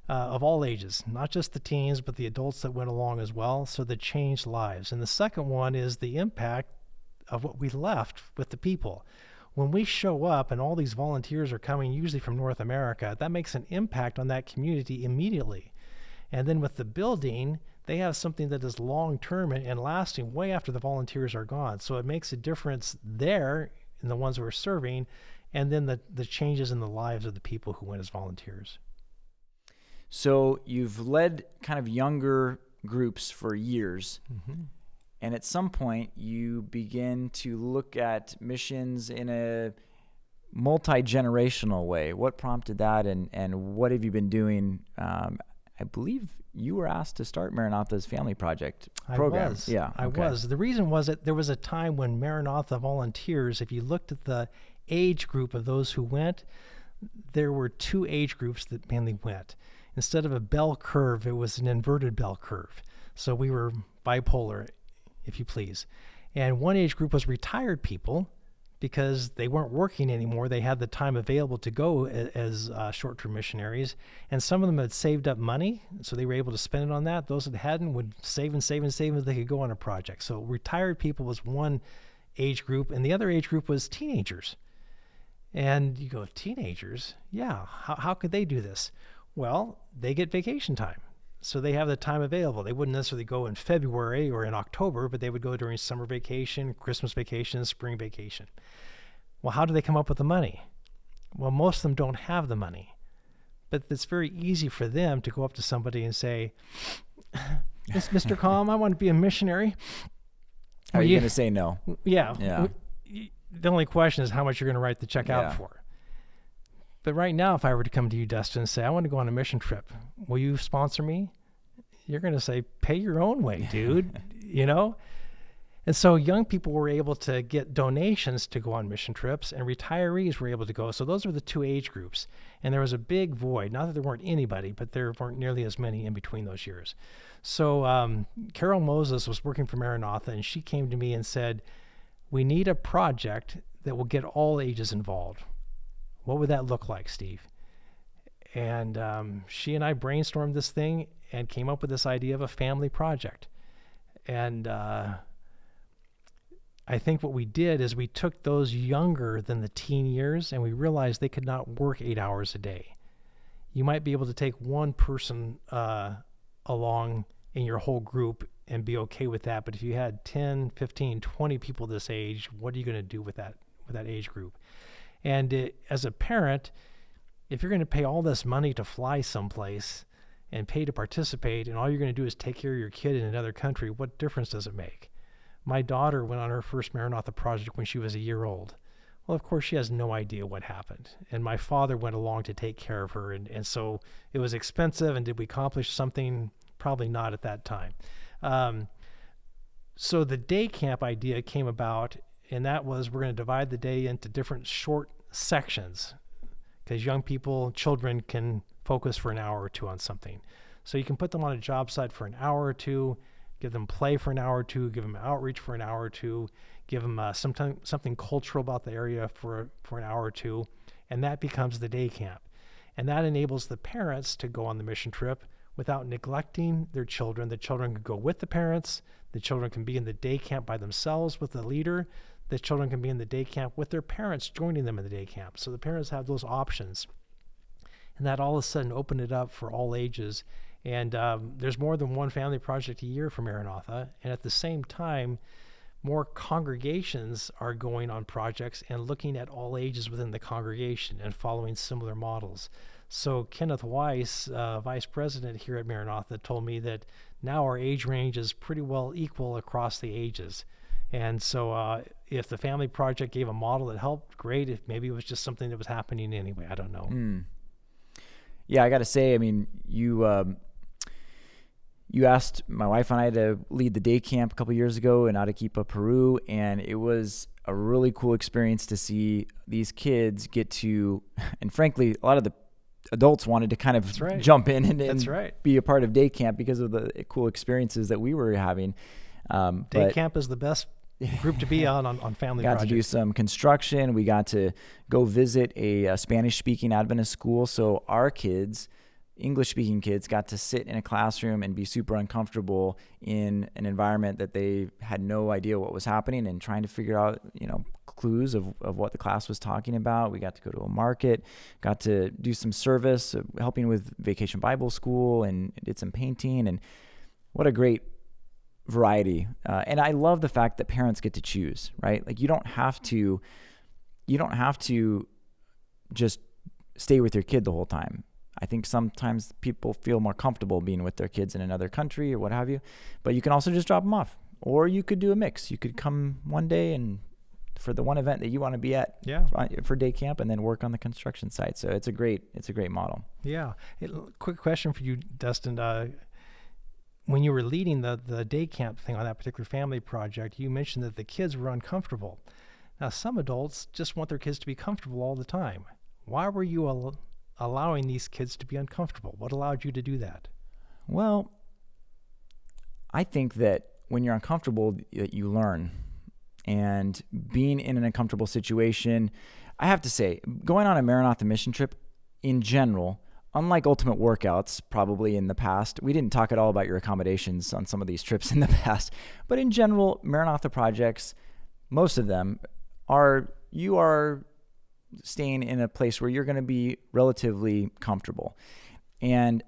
of all ages, not just the teens, but the adults that went along as well. So the changed lives. And the second one is the impact of what we left with the people. When we show up and all these volunteers are coming usually from North America, that makes an impact on that community immediately. And then with the building, they have something that is long-term and lasting way after the volunteers are gone. So it makes a difference there in the ones we're serving, and then the changes in the lives of the people who went as volunteers. So you've led kind of younger groups for years. Mm-hmm. And at some point, you begin to look at missions in a multi-generational way. What prompted that, and what have you been doing? I believe you were asked to start Maranatha's Family Project program. I was. Yeah, I was. The reason was that there was a time when Maranatha volunteers, if you looked at the age group of those who went, there were two age groups that mainly went. Instead of a bell curve, it was an inverted bell curve. So we were bipolar, if you please. And one age group was retired people because they weren't working anymore. They had the time available to go as short-term missionaries. And some of them had saved up money, so they were able to spend it on that. Those that hadn't would save and save and save until they could go on a project. So retired people was one age group, and the other age group was teenagers. And you go, teenagers? Yeah, how could they do this? Well, they get vacation time. So they have the time available. They wouldn't necessarily go in February or in October, but they would go during summer vacation, Christmas vacation, spring vacation. Well, how do they come up with the money? Well, most of them don't have the money. But it's very easy for them to go up to somebody and say, Mr. Calm, I want to be a missionary. Are you going to say no? Yeah. The only question is how much you're going to write the check out for. But right now, if I were to come to you, Dustin, and say, I want to go on a mission trip, will you sponsor me? You're going to say, pay your own way, dude, you know? And so young people were able to get donations to go on mission trips, and retirees were able to go. So those were the two age groups. And there was a big void. Not that there weren't anybody, but there weren't nearly as many in between those years. So Carol Moses was working for Maranatha, and she came to me and said, we need a project that will get all ages involved. What would that look like, Steve? And she and I brainstormed this thing and came up with this idea of a family project. And I think what we did is we took those younger than the teen years, and we realized they could not work 8 hours a day. You might be able to take one person along in your whole group and be okay with that. But if you had 10, 15, 20 people this age, what are you going to do with that age group? And as a parent, if you're going to pay all this money to fly someplace and pay to participate, and all you're going to do is take care of your kid in another country, what difference does it make? My daughter went on her first Maranatha project when she was a year old. Well, of course, she has no idea what happened. And my father went along to take care of her. And so it was expensive. And did we accomplish something? Probably not at that time. So the day camp idea came about, and that was we're going to divide the day into different short sections because young people, children can focus for an hour or two on something. So you can put them on a job site for an hour or two, give them play for an hour or two, give them outreach for an hour or two, give them something cultural about the area for an hour or two, and that becomes the day camp. And that enables the parents to go on the mission trip without neglecting their children. The children can go with the parents. The children can be in the day camp by themselves with the leader. The children can be in the day camp with their parents joining them in the day camp. So the parents have those options. And that all of a sudden opened it up for all ages. And there's more than one family project a year for Maranatha. And at the same time, more congregations are going on projects and looking at all ages within the congregation and following similar models. So Kenneth Weiss, vice president here at Maranatha, told me that now our age range is pretty well equal across the ages. And so if the family project gave a model that helped, great. If maybe it was just something that was happening anyway, I don't know. Yeah, I got to say, I mean, you asked my wife and I to lead the day camp a couple years ago in Arequipa, Peru, and it was a really cool experience to see these kids get to, and frankly, a lot of the adults wanted to kind of jump in and be a part of day camp because of the cool experiences that we were having. Day camp is the best group to be on family projects. Got to do some construction. We got to go visit a Spanish-speaking Adventist school. So our kids, English-speaking kids, got to sit in a classroom and be super uncomfortable in an environment that they had no idea what was happening and trying to figure out, clues of what the class was talking about. We got to go to a market, got to do some service, helping with Vacation Bible School, and did some painting. And What a great variety. And I love the fact that parents get to choose, right? Like you don't have to just stay with your kid the whole time. I think sometimes people feel more comfortable being with their kids in another country or what have you, but you can also just drop them off, or you could do a mix. You could come one day and for the one event that you want to be at for day camp, and then work on the construction site. So it's a great model. Yeah. Quick question for you, Dustin. When you were leading the day camp thing on that particular family project, you mentioned that the kids were uncomfortable. Now, some adults just want their kids to be comfortable all the time. Why were you allowing these kids to be uncomfortable? What allowed you to do that? Well, I think that when you're uncomfortable, you learn. And being in an uncomfortable situation, I have to say, going on a Maranatha mission trip in general, unlike ultimate workouts, probably in the past, we didn't talk at all about your accommodations on some of these trips in the past, but in general, Maranatha projects, most of them you are staying in a place where you're going to be relatively comfortable. And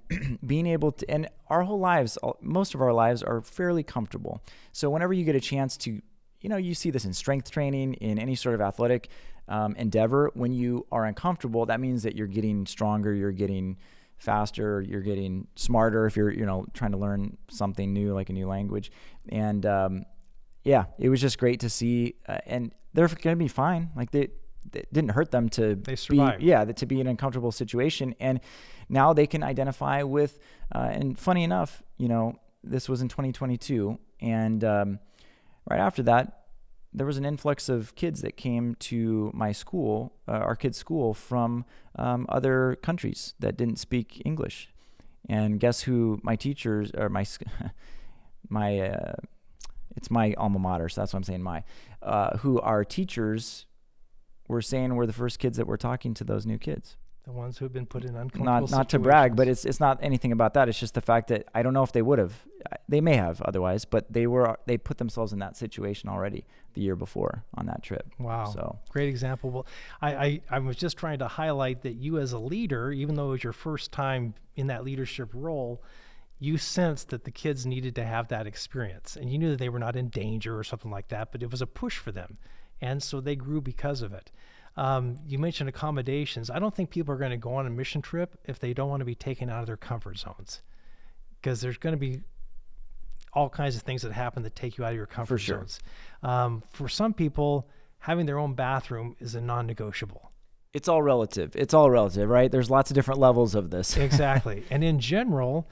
being able to, and our whole lives, most of our lives are fairly comfortable. So whenever you get a chance to, you see this in strength training, in any sort of athletic endeavor, when you are uncomfortable, that means that you're getting stronger, you're getting faster, you're getting smarter if you're, trying to learn something new, like a new language. And it was just great to see, and they're going to be fine. Like it didn't hurt them to to be in an uncomfortable situation. And now they can identify with, and funny enough, this was in 2022. And right after that, there was an influx of kids that came to my school, our kids' school, from other countries that didn't speak English. And guess who my teachers, or it's my alma mater, so that's what I'm saying, who our teachers were saying were the first kids that were talking to those new kids. The ones who have been put in uncomfortable Not to brag, but it's not anything about that. It's just the fact that I don't know if they would have. They may have otherwise, but they put themselves in that situation already the year before on that trip. Wow. So great example. Well, I was just trying to highlight that you as a leader, even though it was your first time in that leadership role, you sensed that the kids needed to have that experience, and you knew that they were not in danger or something like that, but it was a push for them. And so they grew because of it. You mentioned accommodations. I don't think people are going to go on a mission trip if they don't want to be taken out of their comfort zones, because there's going to be all kinds of things that happen that take you out of your comfort zones. For some people, having their own bathroom is a non-negotiable. It's all relative, right? There's lots of different levels of this. Exactly. And in general,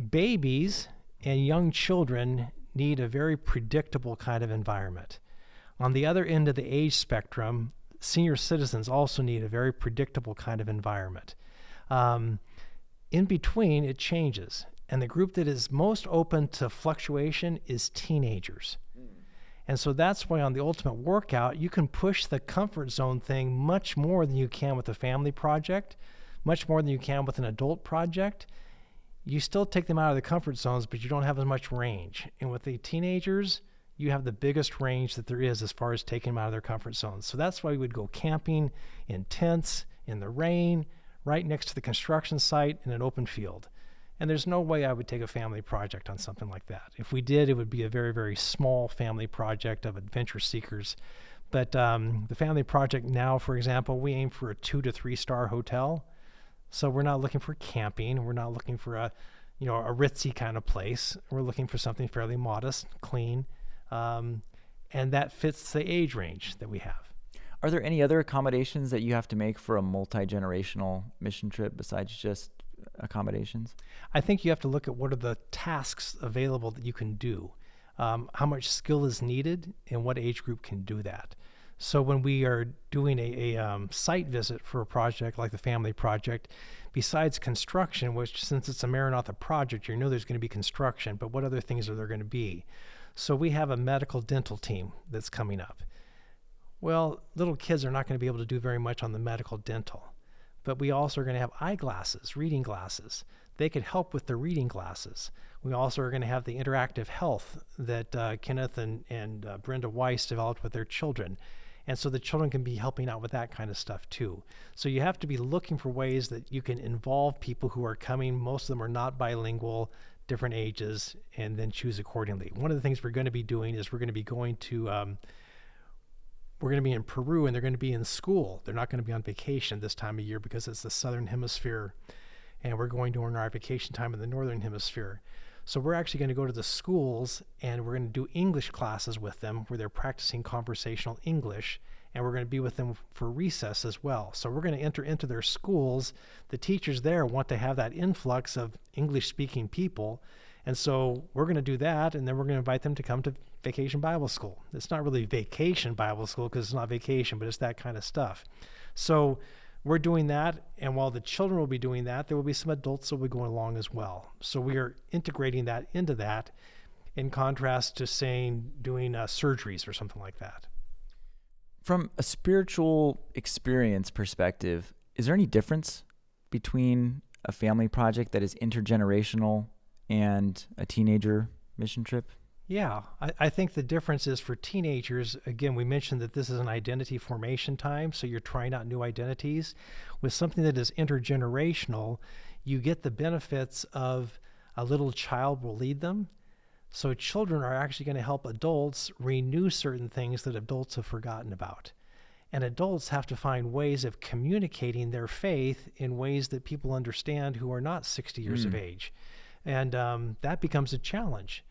babies and young children need a very predictable kind of environment. On the other end of the age spectrum, senior citizens also need a very predictable kind of environment. In between, it changes. And the group that is most open to fluctuation is teenagers. And so that's why on the ultimate workout, you can push the comfort zone thing much more than you can with a family project, much more than you can with an adult project. You still take them out of the comfort zones, but you don't have as much range. And with the teenagers, you have the biggest range that there is as far as taking them out of their comfort zones. So that's why we would go camping in tents, in the rain, right next to the construction site in an open field. And there's no way I would take a family project on something like that. If we did, it would be a very, very small family project of adventure seekers. But the family project now, for example, we aim for a 2 to 3 star hotel. So we're not looking for camping. We're not looking for a ritzy kind of place. We're looking for something fairly modest, clean, and that fits the age range that we have. Are there any other accommodations that you have to make for a multi-generational mission trip besides just accommodations? I think you have to look at what are the tasks available that you can do, how much skill is needed, and what age group can do that. So when we are doing a site visit for a project like the family project, besides construction, which since it's a Maranatha project, you know there's going to be construction, but what other things are there going to be? So we have a medical dental team that's coming up. Well, little kids are not going to be able to do very much on the medical dental, but we also are going to have eyeglasses, reading glasses. They could help with the reading glasses. We also are going to have the interactive health that Kenneth and Brenda Weiss developed with their children. And so the children can be helping out with that kind of stuff too. So you have to be looking for ways that you can involve people who are coming. Most of them are not bilingual, different ages, and then choose accordingly. One of the things we're going to be doing is we're going to be in Peru, and they're going to be in school. They're not going to be on vacation this time of year because it's the southern hemisphere, and we're going during our vacation time in the northern hemisphere. So we're actually going to go to the schools, and we're going to do English classes with them where they're practicing conversational English, and we're going to be with them for recess as well. So we're going to enter into their schools. The teachers there want to have that influx of English-speaking people, and so we're going to do that, and then we're going to invite them to come to Vacation Bible School. It's not really Vacation Bible School because it's not vacation, but it's that kind of stuff. So we're doing that, and while the children will be doing that, there will be some adults that will be going along as well. So we are integrating that into that, in contrast to doing surgeries or something like that. From a spiritual experience perspective, is there any difference between a family project that is intergenerational and a teenager mission trip? Yeah, I think the difference is for teenagers, again, we mentioned that this is an identity formation time, so you're trying out new identities. With something that is intergenerational, you get the benefits of a little child will lead them. So children are actually going to help adults renew certain things that adults have forgotten about. And adults have to find ways of communicating their faith in ways that people understand who are not 60 years of age. And that becomes a challenge.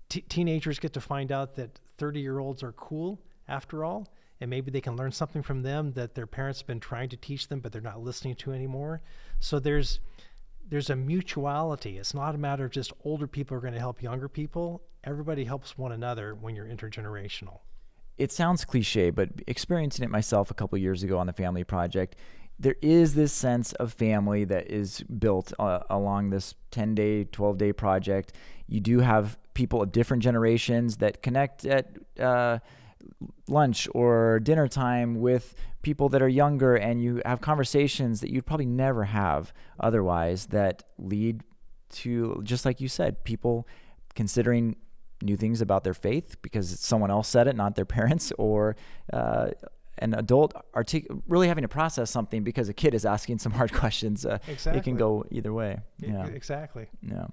Teenagers get to find out that 30-year-olds are cool after all, and maybe they can learn something from them that their parents have been trying to teach them, but they're not listening to anymore. So there's a mutuality. It's not a matter of just older people are going to help younger people. Everybody helps one another when you're intergenerational. It sounds cliche, but experiencing it myself a couple of years ago on the family project, there is this sense of family that is built along this 10-day, 12-day project. You do have people of different generations that connect at lunch or dinner time with people that are younger, and you have conversations that you'd probably never have otherwise that lead to, just like you said, people considering new things about their faith because someone else said it, not their parents, or an adult really having to process something because a kid is asking some hard questions. Exactly. It can go either way. Yeah. Exactly. Yeah.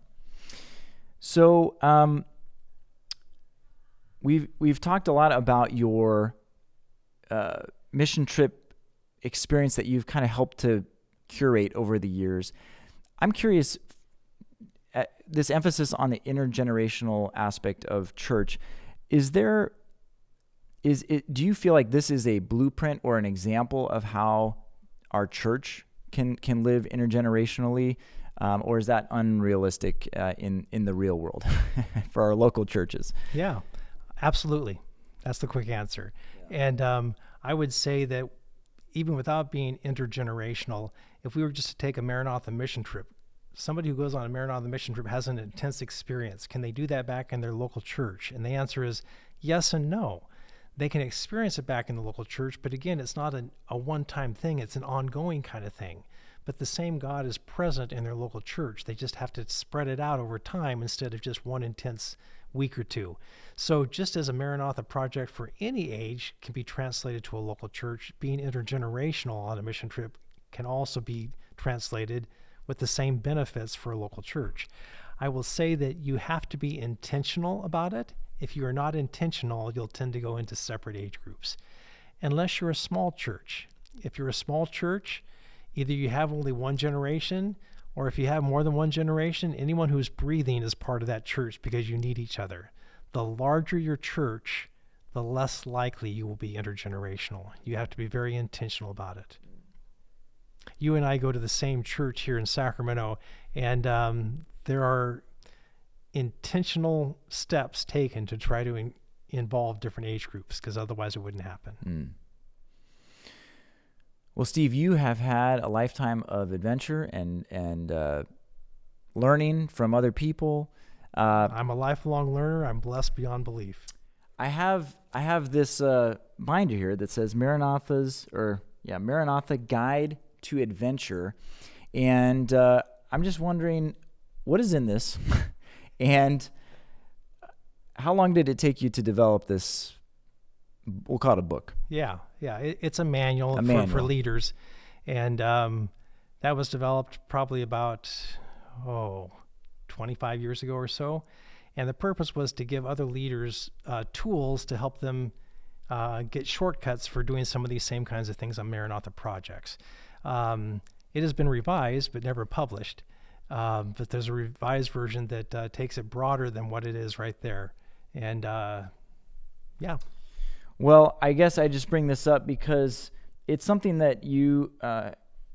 So we've talked a lot about your mission trip experience that you've kind of helped to curate over the years. I'm curious, this emphasis on the intergenerational aspect of church, do you feel like this is a blueprint or an example of how our church can live intergenerationally, or is that unrealistic in the real world for our local churches? Yeah, absolutely. That's the quick answer. Yeah. And I would say that even without being intergenerational, if we were just to take a Maranatha mission trip, somebody who goes on a Maranatha mission trip has an intense experience. Can they do that back in their local church? And the answer is yes and no. They can experience it back in the local church, but again, it's not a one-time thing. It's an ongoing kind of thing. But the same God is present in their local church. They just have to spread it out over time instead of just one intense week or two. So just as a Maranatha project for any age can be translated to a local church, being intergenerational on a mission trip can also be translated with the same benefits for a local church. I will say that you have to be intentional about it. If you are not intentional, you'll tend to go into separate age groups. Unless you're a small church. If you're a small church, either you have only one generation, or if you have more than one generation, anyone who's breathing is part of that church because you need each other. The larger your church, the less likely you will be intergenerational. You have to be very intentional about it. You and I go to the same church here in Sacramento, and there are intentional steps taken to try to involve different age groups, because otherwise it wouldn't happen. Well, Steve, you have had a lifetime of adventure and learning from other people. I'm a lifelong learner. I'm blessed beyond belief. I have this binder here that says Maranatha Guide to Adventure, and I'm just wondering what is in this, and how long did it take you to develop this? We'll call it a book. Yeah. It's a manual for leaders, and that was developed probably about 25 years ago or so. And the purpose was to give other leaders tools to help them get shortcuts for doing some of these same kinds of things on Maranatha projects. It has been revised, but never published. But there's a revised version that takes it broader than what it is right there. And yeah. Well, I guess I just bring this up because it's something that you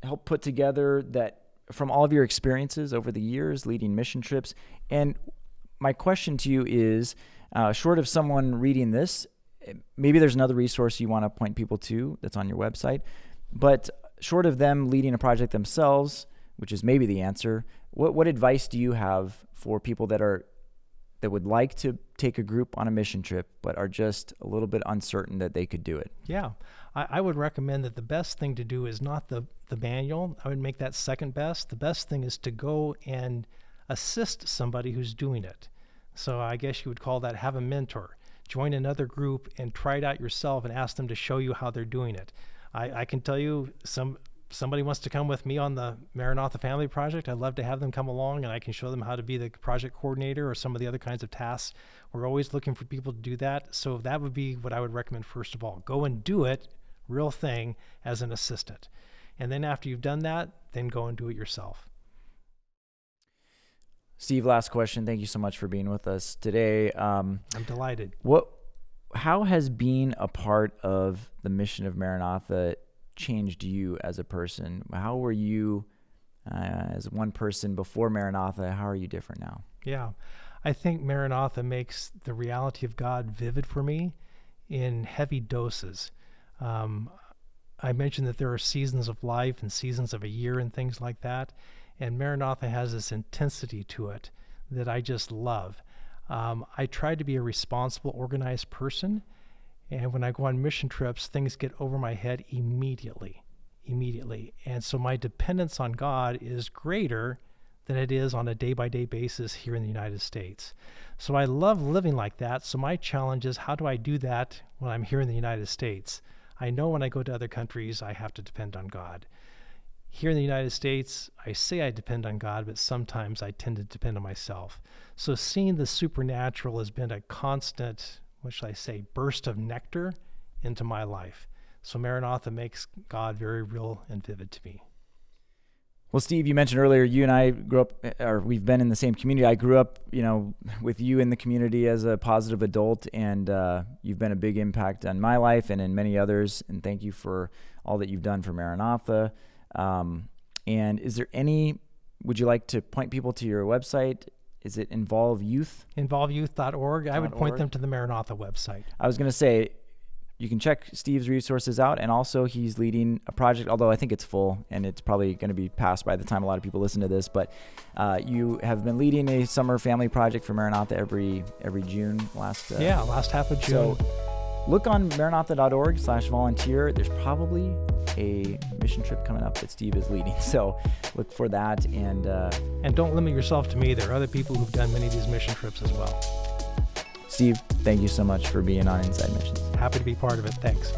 help put together that from all of your experiences over the years leading mission trips. And my question to you is, short of someone reading this, maybe there's another resource you want to point people to that's on your website, but short of them leading a project themselves, which is maybe the answer, what advice do you have for people that would like to take a group on a mission trip but are just a little bit uncertain that they could do it? Yeah, I would recommend that the best thing to do is not the manual. I would make that second best. The best thing is to go and assist somebody who's doing it. So I guess you would call that have a mentor. Join another group and try it out yourself and ask them to show you how they're doing it. I can tell you, somebody wants to come with me on the Maranatha Family Project, I'd love to have them come along and I can show them how to be the project coordinator or some of the other kinds of tasks. We're always looking for people to do that. So that would be what I would recommend first of all. Go and do it, real thing, as an assistant. And then after you've done that, then go and do it yourself. Steve, last question. Thank you so much for being with us today. I'm delighted. How has being a part of the mission of Maranatha changed you as a person? How were you as one person before Maranatha? How are you different now? Yeah, I think Maranatha makes the reality of God vivid for me in heavy doses. I mentioned that there are seasons of life and seasons of a year and things like that. And Maranatha has this intensity to it that I just love. I try to be a responsible, organized person. And when I go on mission trips, things get over my head immediately. And so my dependence on God is greater than it is on a day-by-day basis here in the United States. So I love living like that. So my challenge is, how do I do that when I'm here in the United States? I know when I go to other countries, I have to depend on God. Here in the United States, I say I depend on God, but sometimes I tend to depend on myself. So seeing the supernatural has been a constant, what should I say, burst of nectar into my life. So Maranatha makes God very real and vivid to me. Well, Steve, you mentioned earlier you and I grew up, or we've been in the same community. I grew up, with you in the community as a positive adult, and you've been a big impact on my life and in many others. And thank you for all that you've done for Maranatha. And is there would you like to point people to your website? Is it Involve Youth? InvolveYouth.org. I would point them to the Maranatha website. I was going to say, you can check Steve's resources out, and also he's leading a project, although I think it's full and it's probably going to be passed by the time a lot of people listen to this, but you have been leading a summer family project for Maranatha every June last half of June. So look on maranatha.org/volunteer. There's probably a mission trip coming up that Steve is leading, so look for that. And don't limit yourself to me. There are other people who've done many of these mission trips as well. Steve, thank you so much for being on Inside Missions. Happy to be part of it. Thanks.